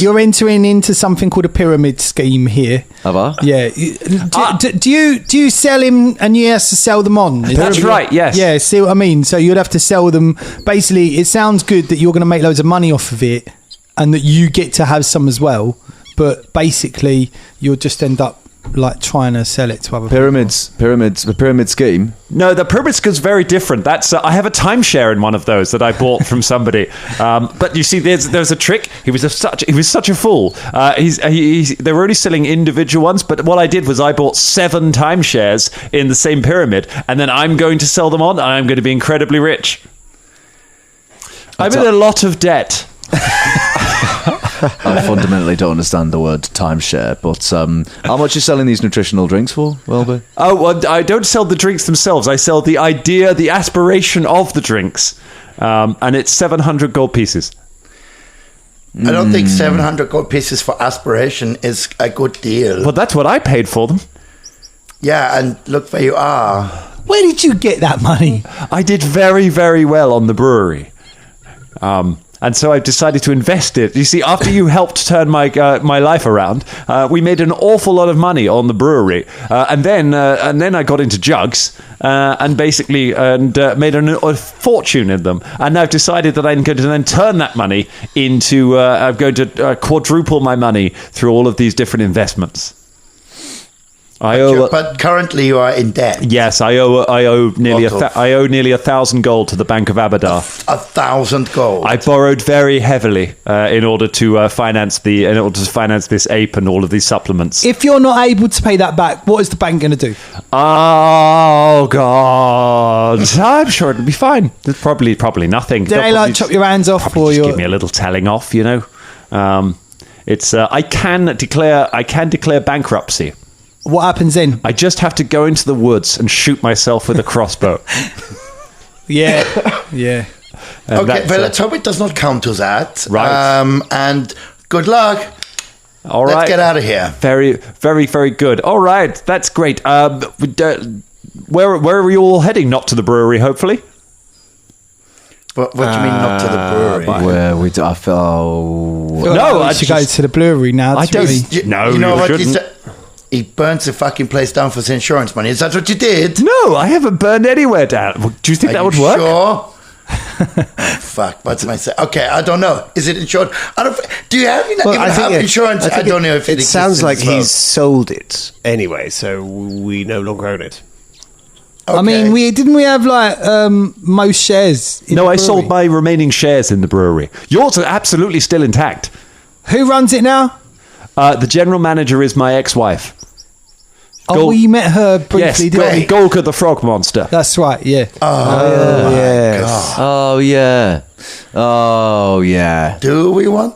[SPEAKER 1] you're entering into something called a pyramid scheme here.
[SPEAKER 4] Have I?
[SPEAKER 1] Yeah. Do you sell him and you have to sell them on? Is
[SPEAKER 3] That's
[SPEAKER 1] that-
[SPEAKER 3] right, yes.
[SPEAKER 1] Yeah, see what I mean? So you'd have to sell them. Basically, it sounds good that you're going to make loads of money off of it and that you get to have some as well. But basically, you'll just end up like trying to sell it to other
[SPEAKER 4] The pyramid scheme.
[SPEAKER 3] No, the pyramid scheme's very different. That's I have a timeshare in one of those that I bought from somebody. But you see, there's a trick. He was such a fool. They were only selling individual ones. But what I did was I bought 7 timeshares in the same pyramid, and then I'm going to sell them on, and I'm going to be incredibly rich. I'm in a lot of debt.
[SPEAKER 4] I fundamentally don't understand the word timeshare, but how much are you selling these nutritional drinks for, Welby?
[SPEAKER 3] Oh, well, I don't sell the drinks themselves. I sell the idea, the aspiration of the drinks. And it's 700 gold pieces.
[SPEAKER 5] I don't think 700 gold pieces for aspiration is a good deal.
[SPEAKER 3] Well, that's what I paid for them.
[SPEAKER 5] Yeah, and look where you are.
[SPEAKER 1] Where did you get that money?
[SPEAKER 3] I did very, very well on the brewery. And so I've decided to invest it. You see, after you helped turn my life around, we made an awful lot of money on the brewery, and then I got into jugs and basically made a fortune in them. And I've decided that I'm going to then turn that money into I'm going to quadruple my money through all of these different investments.
[SPEAKER 5] But currently you are in debt.
[SPEAKER 3] Yes, I owe nearly 1,000 gold to the Bank of Aberdar.
[SPEAKER 5] 1,000 gold.
[SPEAKER 3] I borrowed very heavily in order to finance this ape and all of these supplements.
[SPEAKER 1] If you're not able to pay that back, what is the bank going to do?
[SPEAKER 3] Oh God! I'm sure it'll be fine. There's probably nothing.
[SPEAKER 1] Do they chop your hands off for
[SPEAKER 3] just
[SPEAKER 1] your?
[SPEAKER 3] give me a little telling off, you know. It's I can declare bankruptcy.
[SPEAKER 1] What happens then?
[SPEAKER 3] I just have to go into the woods and shoot myself with a crossbow.
[SPEAKER 1] Yeah.
[SPEAKER 5] Okay, but let's hope it does not come to that.
[SPEAKER 3] Right.
[SPEAKER 5] And good luck.
[SPEAKER 3] All right.
[SPEAKER 5] Let's get out of here.
[SPEAKER 3] Very, very, very good. All right, that's great. Where are you all heading? Not to the brewery, hopefully.
[SPEAKER 5] What do you mean not to the brewery?
[SPEAKER 4] Where we do, I feel...
[SPEAKER 3] No,
[SPEAKER 1] I
[SPEAKER 3] I
[SPEAKER 1] should go to the brewery now.
[SPEAKER 3] I don't.
[SPEAKER 1] Really...
[SPEAKER 3] No,
[SPEAKER 5] you know
[SPEAKER 3] you
[SPEAKER 5] what
[SPEAKER 3] shouldn't.
[SPEAKER 5] he said? He burns the fucking place down for his insurance money. Is that what you did?
[SPEAKER 3] No, I haven't burned anywhere down. Do you think that would work?
[SPEAKER 5] Sure. Oh, fuck. What's my say? Okay, I don't know. Is it insured? Do you have, insurance? I don't know if it
[SPEAKER 6] It sounds like
[SPEAKER 5] exists as well.
[SPEAKER 6] he's sold it anyway, so we no longer own it.
[SPEAKER 5] Okay.
[SPEAKER 1] I mean, didn't we have like most shares? In
[SPEAKER 3] No,
[SPEAKER 1] the
[SPEAKER 3] I
[SPEAKER 1] brewery?
[SPEAKER 3] sold my remaining shares in the brewery. Yours are absolutely still intact.
[SPEAKER 1] Who runs it now?
[SPEAKER 3] The general manager is my ex-wife.
[SPEAKER 1] Oh, we met her briefly, didn't we?
[SPEAKER 3] Golka the frog monster.
[SPEAKER 1] That's right. Yeah.
[SPEAKER 6] Yes.
[SPEAKER 4] Oh, yeah. Oh, yeah.
[SPEAKER 5] Do we want?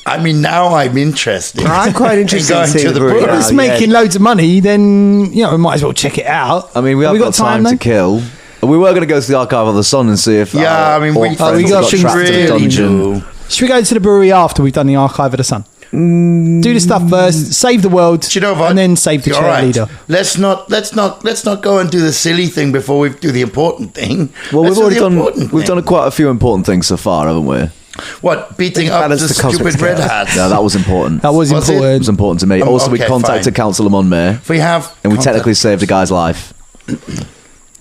[SPEAKER 5] I mean, now I'm interested.
[SPEAKER 6] I'm quite interested
[SPEAKER 5] in going
[SPEAKER 6] in seeing
[SPEAKER 5] to the
[SPEAKER 6] the brewery.
[SPEAKER 5] brewery.
[SPEAKER 1] If it's
[SPEAKER 6] yeah.
[SPEAKER 1] making loads of money, then we might as well check it out.
[SPEAKER 4] I mean, we have got time to
[SPEAKER 1] though?
[SPEAKER 4] kill. We were going to go to the Archive of the Sun and see if...
[SPEAKER 5] Yeah, I mean, we
[SPEAKER 1] we got things
[SPEAKER 4] trapped in a
[SPEAKER 5] really
[SPEAKER 4] dungeon.
[SPEAKER 5] do.
[SPEAKER 1] Should we go to the brewery after we've done the Archive of the Sun? Do the stuff first, save the world,
[SPEAKER 5] Do you know what?
[SPEAKER 1] and then save the
[SPEAKER 5] All right.
[SPEAKER 1] cheerleader.
[SPEAKER 5] Let's not go and do the silly thing before we do the important thing.
[SPEAKER 4] Well,
[SPEAKER 5] Let's
[SPEAKER 4] we've already
[SPEAKER 5] do the important
[SPEAKER 4] we've
[SPEAKER 5] thing.
[SPEAKER 4] done quite a few important things so far, haven't we?
[SPEAKER 5] What, beating up the
[SPEAKER 6] Balance the cosmic
[SPEAKER 5] stupid red
[SPEAKER 6] scale.
[SPEAKER 5] hats?
[SPEAKER 4] Yeah, that was important.
[SPEAKER 1] That was
[SPEAKER 5] Was it?
[SPEAKER 4] It
[SPEAKER 1] important.
[SPEAKER 4] was important to me. Also, we
[SPEAKER 5] okay,
[SPEAKER 4] contacted
[SPEAKER 5] fine.
[SPEAKER 4] Councillor Monmere,
[SPEAKER 5] We have,
[SPEAKER 4] and we technically saved a guy's life.
[SPEAKER 6] We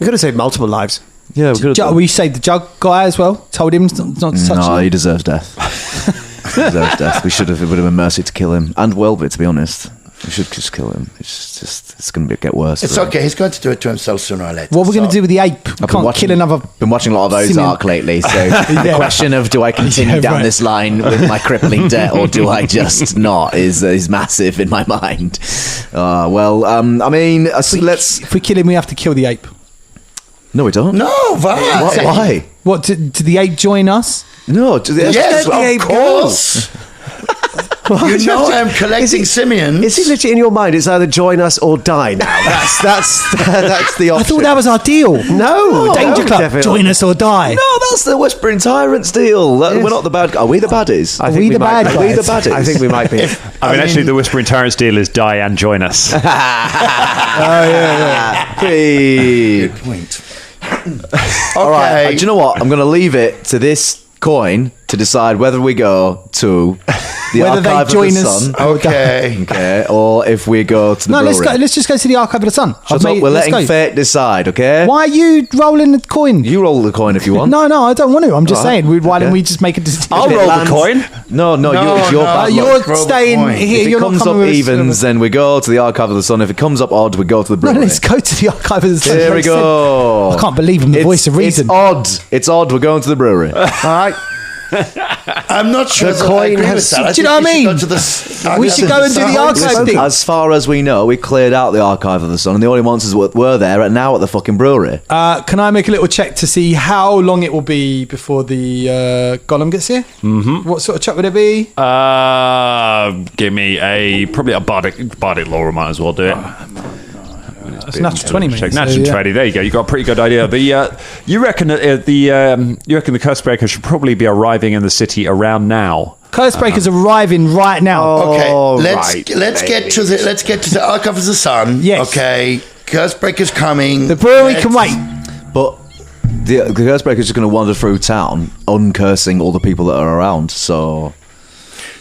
[SPEAKER 6] could have saved multiple lives.
[SPEAKER 4] Yeah, we could have done.
[SPEAKER 1] We saved the jug guy as well. Told him not to touch
[SPEAKER 4] No,
[SPEAKER 1] him.
[SPEAKER 4] he deserves death. He deserves death. It would have been mercy to kill him. And Welby, to be honest. We should just kill him. It's going to get worse.
[SPEAKER 5] It's okay. He's going to do it to himself sooner or later.
[SPEAKER 1] What we're going to do with the ape? We can't kill another.
[SPEAKER 4] Been watching a lot of Ozark lately, so the question of do I continue down this line with my crippling debt or do I just not is massive in my mind. I mean, let's.
[SPEAKER 1] If we kill him, we have to kill the ape.
[SPEAKER 4] No, we don't.
[SPEAKER 5] No,
[SPEAKER 4] Why?
[SPEAKER 1] What? Did the ape join us?
[SPEAKER 4] No,
[SPEAKER 5] Yes,
[SPEAKER 6] the ape
[SPEAKER 5] of course. You know I'm collecting simians.
[SPEAKER 6] Is it literally in your mind? It's either join us or die now. That's the option.
[SPEAKER 1] I thought that was our deal.
[SPEAKER 6] No,
[SPEAKER 1] Danger Club.
[SPEAKER 6] definitely.
[SPEAKER 1] Join us or die.
[SPEAKER 4] No, that's the Whispering Tyrants deal. We're not the bad. Are we the baddies?
[SPEAKER 6] I think
[SPEAKER 1] we the
[SPEAKER 6] might
[SPEAKER 1] bad
[SPEAKER 6] be.
[SPEAKER 1] guys?
[SPEAKER 4] Are we the baddies?
[SPEAKER 6] I think we might be.
[SPEAKER 3] I mean, actually, the Whispering Tyrants deal is die and join us.
[SPEAKER 4] Hey.
[SPEAKER 5] Good point.
[SPEAKER 4] All right. Do you know what? I'm going to leave it to this coin to decide whether we go to the
[SPEAKER 1] Whether they
[SPEAKER 4] Archive
[SPEAKER 1] join
[SPEAKER 4] of the
[SPEAKER 1] us.
[SPEAKER 4] Sun.
[SPEAKER 5] Okay.
[SPEAKER 4] Okay, or if we go to the
[SPEAKER 1] No, let's
[SPEAKER 4] brewery.
[SPEAKER 1] go. Let's just go to the Archive of the Sun.
[SPEAKER 4] Shut up, we're letting fate decide, okay?
[SPEAKER 1] Why are you rolling the coin?
[SPEAKER 4] You roll the coin if you want.
[SPEAKER 1] No, I don't want to. I'm just
[SPEAKER 4] Alright.
[SPEAKER 1] saying. Why don't
[SPEAKER 4] Okay.
[SPEAKER 1] we just make a decision?
[SPEAKER 3] I'll
[SPEAKER 4] If it
[SPEAKER 3] roll
[SPEAKER 4] lands-
[SPEAKER 3] the coin.
[SPEAKER 4] No, it's your bad luck.
[SPEAKER 1] You're
[SPEAKER 5] roll the
[SPEAKER 1] staying
[SPEAKER 5] coin.
[SPEAKER 1] here.
[SPEAKER 4] If it
[SPEAKER 1] You're
[SPEAKER 4] comes
[SPEAKER 1] not
[SPEAKER 4] up
[SPEAKER 1] coming with us.
[SPEAKER 4] evens, then we go to the Archive of the Sun. If it comes up odd, we go to the
[SPEAKER 1] No,
[SPEAKER 4] brewery.
[SPEAKER 1] let's go to the Archive of the Sun.
[SPEAKER 4] Here we
[SPEAKER 1] Makes sense.
[SPEAKER 4] go.
[SPEAKER 1] I can't believe I'm the voice of reason.
[SPEAKER 4] It's odd. We're going to the brewery.
[SPEAKER 6] All right.
[SPEAKER 5] I'm not sure
[SPEAKER 6] The
[SPEAKER 5] that I
[SPEAKER 6] coin
[SPEAKER 5] agree
[SPEAKER 6] has-
[SPEAKER 5] with that.
[SPEAKER 1] Do you know what I mean? We should go and do the archive
[SPEAKER 4] Listen,
[SPEAKER 1] thing.
[SPEAKER 4] as far as we know, we cleared out the Archive of the Sun, and the only monsters were there now at the fucking brewery.
[SPEAKER 1] Can I make a little check to see how long it will be before the golem gets here? Mm-hmm. What sort of check would it be?
[SPEAKER 3] Give me probably a bardic lore. Might as well do it.
[SPEAKER 1] That's natural 20, mate.
[SPEAKER 3] Check
[SPEAKER 1] So,
[SPEAKER 3] natural
[SPEAKER 1] yeah.
[SPEAKER 3] 20. There you go. You got a pretty good idea. You reckon that the Cursebreaker should probably be arriving in the city around now.
[SPEAKER 1] Cursebreaker's arriving right now.
[SPEAKER 5] Okay,
[SPEAKER 3] right,
[SPEAKER 5] let's get to the Archive of the Sun.
[SPEAKER 1] Yes.
[SPEAKER 5] Okay, Cursebreaker's coming.
[SPEAKER 1] The brewery can wait.
[SPEAKER 4] But the Cursebreaker's just going to wander through town, uncursing all the people that are around. So,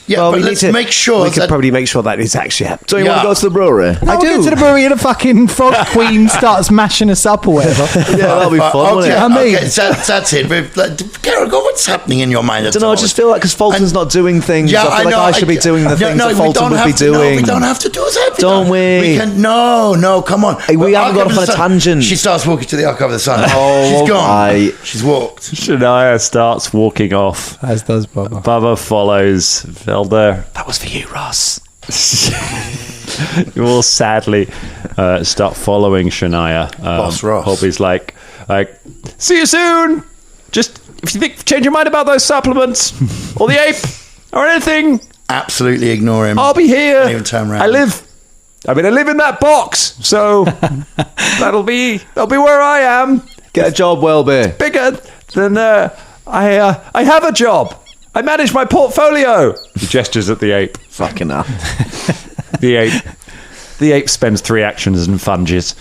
[SPEAKER 5] Yeah,
[SPEAKER 6] Well,
[SPEAKER 5] but
[SPEAKER 6] we
[SPEAKER 5] let's
[SPEAKER 6] need to-
[SPEAKER 5] make sure
[SPEAKER 6] We could
[SPEAKER 5] that
[SPEAKER 6] probably make sure that is actually happening.
[SPEAKER 4] so you want
[SPEAKER 5] Yeah.
[SPEAKER 4] to go to the brewery?
[SPEAKER 1] I do. Get to the brewery and a fucking frog queen starts mashing us up or whatever.
[SPEAKER 4] Yeah, that'll be fun. won't
[SPEAKER 5] Okay,
[SPEAKER 4] it?
[SPEAKER 1] I mean-
[SPEAKER 5] okay, that's it. Carol, what's happening in your mind?
[SPEAKER 4] I don't know. I just feel like because Fulton's not doing things, I feel like I should be doing the things that Fulton would be doing.
[SPEAKER 5] No, we don't have to do it.
[SPEAKER 4] Don't we?
[SPEAKER 5] We can. No, come on.
[SPEAKER 4] Hey, we
[SPEAKER 5] But
[SPEAKER 4] haven't got
[SPEAKER 5] Archive
[SPEAKER 4] off
[SPEAKER 5] of
[SPEAKER 4] on a
[SPEAKER 5] the Sun-
[SPEAKER 4] tangent.
[SPEAKER 5] She starts walking to the Archive of the Sun.
[SPEAKER 4] Oh,
[SPEAKER 5] she's gone.
[SPEAKER 4] right.
[SPEAKER 5] She's walked.
[SPEAKER 3] Shania starts walking off.
[SPEAKER 1] As does Bubba.
[SPEAKER 3] Bubba follows. Velda.
[SPEAKER 4] That was for you, Ross.
[SPEAKER 3] You will sadly start following Shania.
[SPEAKER 5] Boss Ross.
[SPEAKER 3] Hobby's like, see you soon. Just if you think change your mind about those supplements or the ape or anything,
[SPEAKER 5] Absolutely ignore him.
[SPEAKER 3] I'll be here.
[SPEAKER 5] Don't even turn around.
[SPEAKER 3] I live in that box, so that'll be where I am.
[SPEAKER 4] Get a job, Welby.
[SPEAKER 3] Bigger than I have a job. I manage my portfolio. He gestures at the ape.
[SPEAKER 4] Fucking hell.
[SPEAKER 3] The ape spends 3 actions and funges.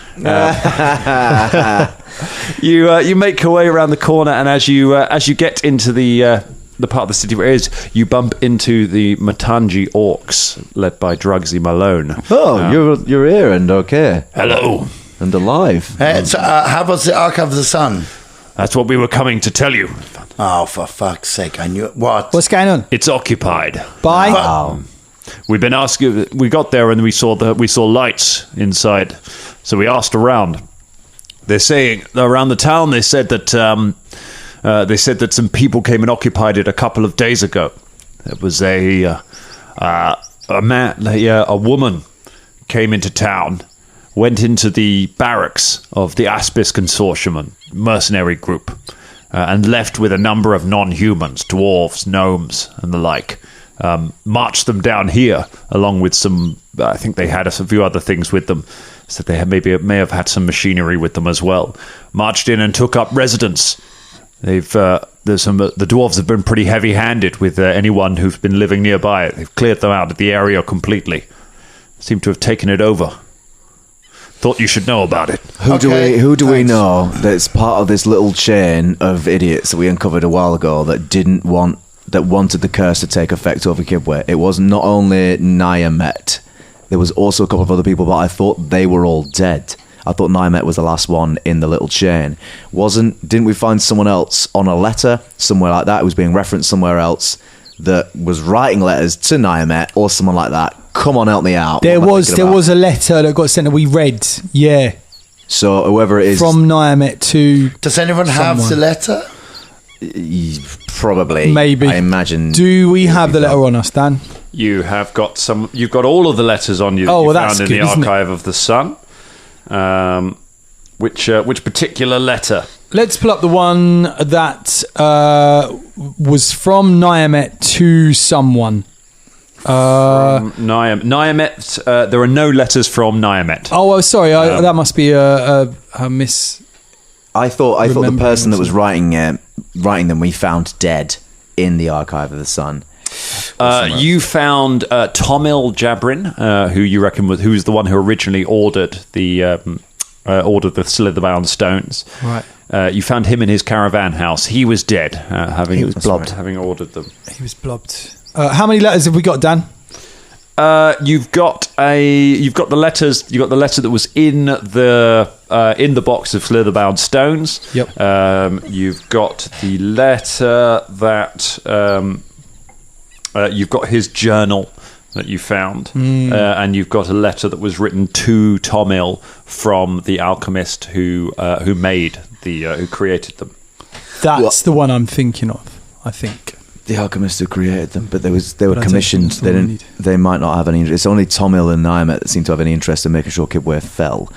[SPEAKER 3] You make your way around the corner, and as you get into the part of the city where it is, you bump into the Matangi orcs, led by Drugsy Malone.
[SPEAKER 4] Oh, you're here and okay
[SPEAKER 3] Hello.
[SPEAKER 4] and alive.
[SPEAKER 5] So, how was the Archive of the Sun?
[SPEAKER 3] That's what we were coming to tell you.
[SPEAKER 5] Oh, for fuck's sake! I knew it. What?
[SPEAKER 1] What's going on?
[SPEAKER 3] It's occupied.
[SPEAKER 1] Bye.
[SPEAKER 3] We've been asking. We got there and we saw lights inside, so we asked around. They're saying around the town. They said that some people came and occupied it a couple of days ago. It was a woman came into town, went into the barracks of the Aspis Consortium, a mercenary group, and left with a number of non-humans, dwarves, gnomes, and the like. Marched them down here, along with some. I think they had a few other things with them. So they may have had some machinery with them as well. Marched in and took up residence. The dwarves have been pretty heavy-handed with anyone who's been living nearby. They've cleared them out of the area completely. Seem to have taken it over. Thought you should know about it.
[SPEAKER 4] Who do we
[SPEAKER 5] thanks.
[SPEAKER 4] know that's part of this little chain of idiots that we uncovered a while ago that wanted the curse to take effect over Kibwe? It was not only Nyamet. There was also a couple of other people, but I thought they were all dead. I thought Nyamet was the last one in the little chain. Didn't we find someone else on a letter somewhere like that? It was being referenced somewhere else that was writing letters to Nyamet or someone like that, come on, help me out.
[SPEAKER 1] There
[SPEAKER 4] What am I
[SPEAKER 1] was
[SPEAKER 4] thinking
[SPEAKER 1] there
[SPEAKER 4] about?
[SPEAKER 1] was a letter that got sent that we read. Yeah,
[SPEAKER 4] So whoever it is,
[SPEAKER 1] from Nyamet to
[SPEAKER 5] Does anyone have the
[SPEAKER 1] Someone.
[SPEAKER 5] letter?
[SPEAKER 4] probably,
[SPEAKER 1] maybe.
[SPEAKER 4] I imagine.
[SPEAKER 1] Do we have the letter on us, Dan?
[SPEAKER 3] You have got some. You've got all of the letters on you that
[SPEAKER 1] Oh,
[SPEAKER 3] you
[SPEAKER 1] well,
[SPEAKER 3] found
[SPEAKER 1] that's
[SPEAKER 3] in
[SPEAKER 1] good,
[SPEAKER 3] the
[SPEAKER 1] isn't it?
[SPEAKER 3] Archive of the Sun. Which particular letter?
[SPEAKER 1] Let's pull up the one that was from Nyamet to someone.
[SPEAKER 3] Nyamet. There are no letters from Nyamet.
[SPEAKER 1] Oh, sorry. That must be a miss.
[SPEAKER 4] I thought the
[SPEAKER 1] Remembering
[SPEAKER 4] person that was
[SPEAKER 1] something.
[SPEAKER 4] writing them we found dead in the Archive of the Sun.
[SPEAKER 3] You found Tomil Jabrin, who you reckon who's the one who originally ordered the Slitherbound stones.
[SPEAKER 1] Right.
[SPEAKER 3] You found him in his caravan house. He was dead,
[SPEAKER 4] He was blobbed.
[SPEAKER 3] having ordered them.
[SPEAKER 1] He was blobbed. How many letters have we got, Dan?
[SPEAKER 3] You've got the letters. You got the letter that was in the box of Slitherbound stones.
[SPEAKER 1] Yep.
[SPEAKER 3] You've got the letter that you've got his journal that you found, and you've got a letter that was written to Tomil from the alchemist who created them.
[SPEAKER 1] That's the one I'm thinking of, I think.
[SPEAKER 4] The alchemists who created them, but they were
[SPEAKER 1] But I don't
[SPEAKER 4] commissioned.
[SPEAKER 1] think that's what we need.
[SPEAKER 4] They might not have any. It's only Tomil and Nyamet that seem to have any interest in making sure Kipway fell,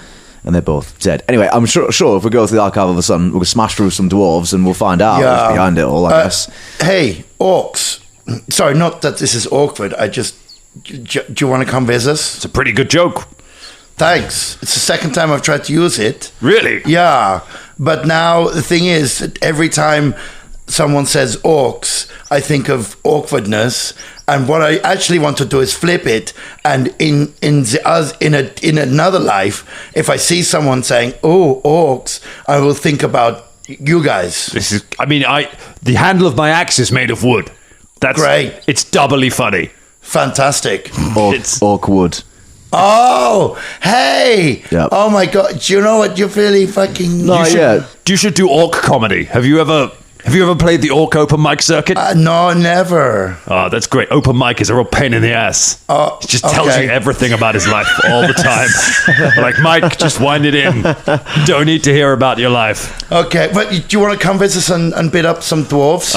[SPEAKER 4] and they're both dead. Anyway, I'm sure if we go to the Archive of the Sun, we'll smash through some dwarves and we'll find out what's behind it all. I guess.
[SPEAKER 5] Hey, orcs. Sorry, not that this is awkward. Do you want to come visit us?
[SPEAKER 3] It's a pretty good joke.
[SPEAKER 5] Thanks. It's the second time I've tried to use it.
[SPEAKER 3] Really?
[SPEAKER 5] Yeah, but now the thing is that every time someone says orcs, I think of awkwardness, and what I actually want to do is flip it. And in another life, if I see someone saying "oh, orcs," I will think about you guys.
[SPEAKER 3] The handle of my axe is made of wood. That's
[SPEAKER 5] Great.
[SPEAKER 3] It's doubly funny.
[SPEAKER 5] Fantastic.
[SPEAKER 4] Awkward.
[SPEAKER 5] Oh, hey!
[SPEAKER 4] Yep.
[SPEAKER 5] Oh my God! Do you know what? You're really fucking.
[SPEAKER 3] You should do orc comedy. Have you ever played the orc open mic circuit?
[SPEAKER 5] No, never.
[SPEAKER 3] Oh, that's great. Open mic is a real pain in the ass. He just tells
[SPEAKER 5] okay.
[SPEAKER 3] you everything about his life all the time. Like, Mike, just wind it in. Don't need to hear about your life.
[SPEAKER 5] Okay, but do you want to come visit us and bid up some dwarves?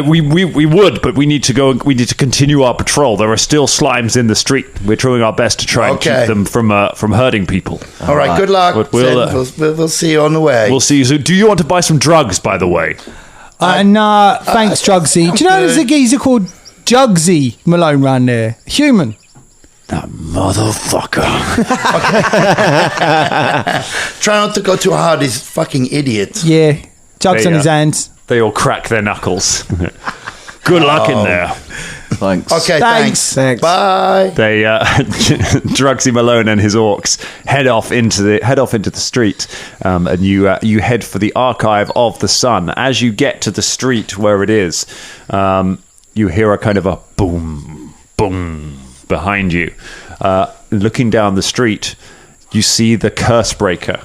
[SPEAKER 3] We would, but we need to go. We need to continue our patrol. There are still slimes in the street. We're doing our best to try and keep them from hurting people.
[SPEAKER 5] All right, good luck.
[SPEAKER 3] But
[SPEAKER 5] We'll see you on the way.
[SPEAKER 3] We'll see you soon. Do you want to buy some drugs, by the way?
[SPEAKER 1] Nah, thanks, Jugsy. Do you know there's a geezer called Jugsy Malone round there? Human.
[SPEAKER 3] That motherfucker.
[SPEAKER 5] Try not to go too hard. He's a fucking idiot.
[SPEAKER 1] Yeah, jugs on his hands.
[SPEAKER 3] They all crack their knuckles. Good luck in there.
[SPEAKER 4] Thanks.
[SPEAKER 5] Okay, thanks. Bye.
[SPEAKER 3] They Drugsy Malone and his orcs head off into the street, and you head for the Archive of the Sun. As you get to the street where it is, you hear a kind of a boom, boom behind you. Looking down the street, you see the Cursebreaker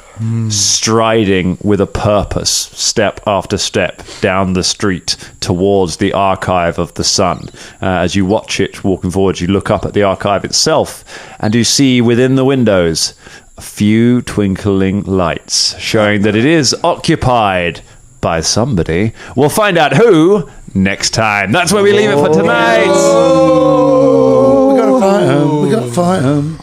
[SPEAKER 3] striding with a purpose, step after step, down the street towards the Archive of the Sun. As you watch it walking forward, you look up at the Archive itself, and you see within the windows a few twinkling lights, showing that it is occupied by somebody. We'll find out who next time. That's where we leave it for tonight.
[SPEAKER 5] We gotta find him. We gotta find him.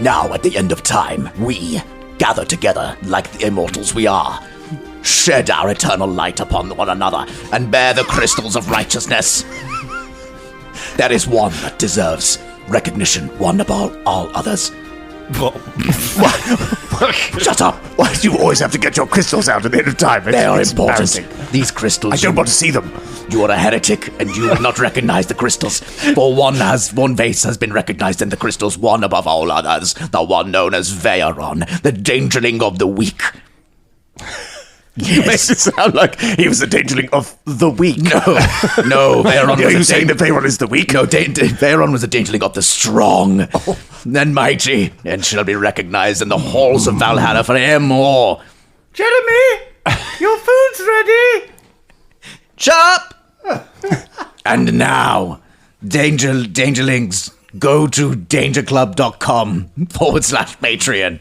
[SPEAKER 7] Now, at the end of time, we gather together like the immortals we are, shed our eternal light upon one another, and bear the crystals of righteousness. There is one that deserves recognition, one above all others. Shut up!
[SPEAKER 8] Why do you always have to get your crystals out at the end of time?
[SPEAKER 7] They are
[SPEAKER 8] It's
[SPEAKER 7] important.
[SPEAKER 8] embarrassing.
[SPEAKER 7] These crystals.
[SPEAKER 8] I don't want to see them.
[SPEAKER 7] You are a heretic, and you will not recognize the crystals. For one vase has been recognized in the crystals, one above all others, the one known as Veeron, the dangerling of the weak.
[SPEAKER 8] You make it sound like he was the dangerling of the weak.
[SPEAKER 7] No, Veeron
[SPEAKER 8] Are
[SPEAKER 7] was
[SPEAKER 8] you
[SPEAKER 7] a
[SPEAKER 8] saying that Veeron is the weak?
[SPEAKER 7] No, Veeron was the dangerling of the strong and mighty, and shall be recognized in the halls of Valhalla forevermore.
[SPEAKER 8] Jeremy! Your food's ready.
[SPEAKER 7] Chop! And now, Dangerlings, go to dangerclub.com/Patreon.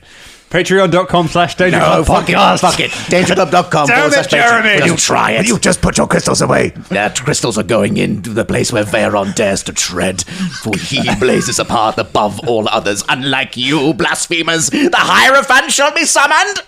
[SPEAKER 3] Patreon.com/dangerclub
[SPEAKER 7] Fuck it. Dangerclub.com
[SPEAKER 8] Damn it, Jeremy.
[SPEAKER 7] Will you try it?
[SPEAKER 8] Will you just put your crystals away?
[SPEAKER 7] That crystals are going into the place where Veyron dares to tread, for he blazes apart above all others. Unlike you, blasphemers, the Hierophant shall be summoned.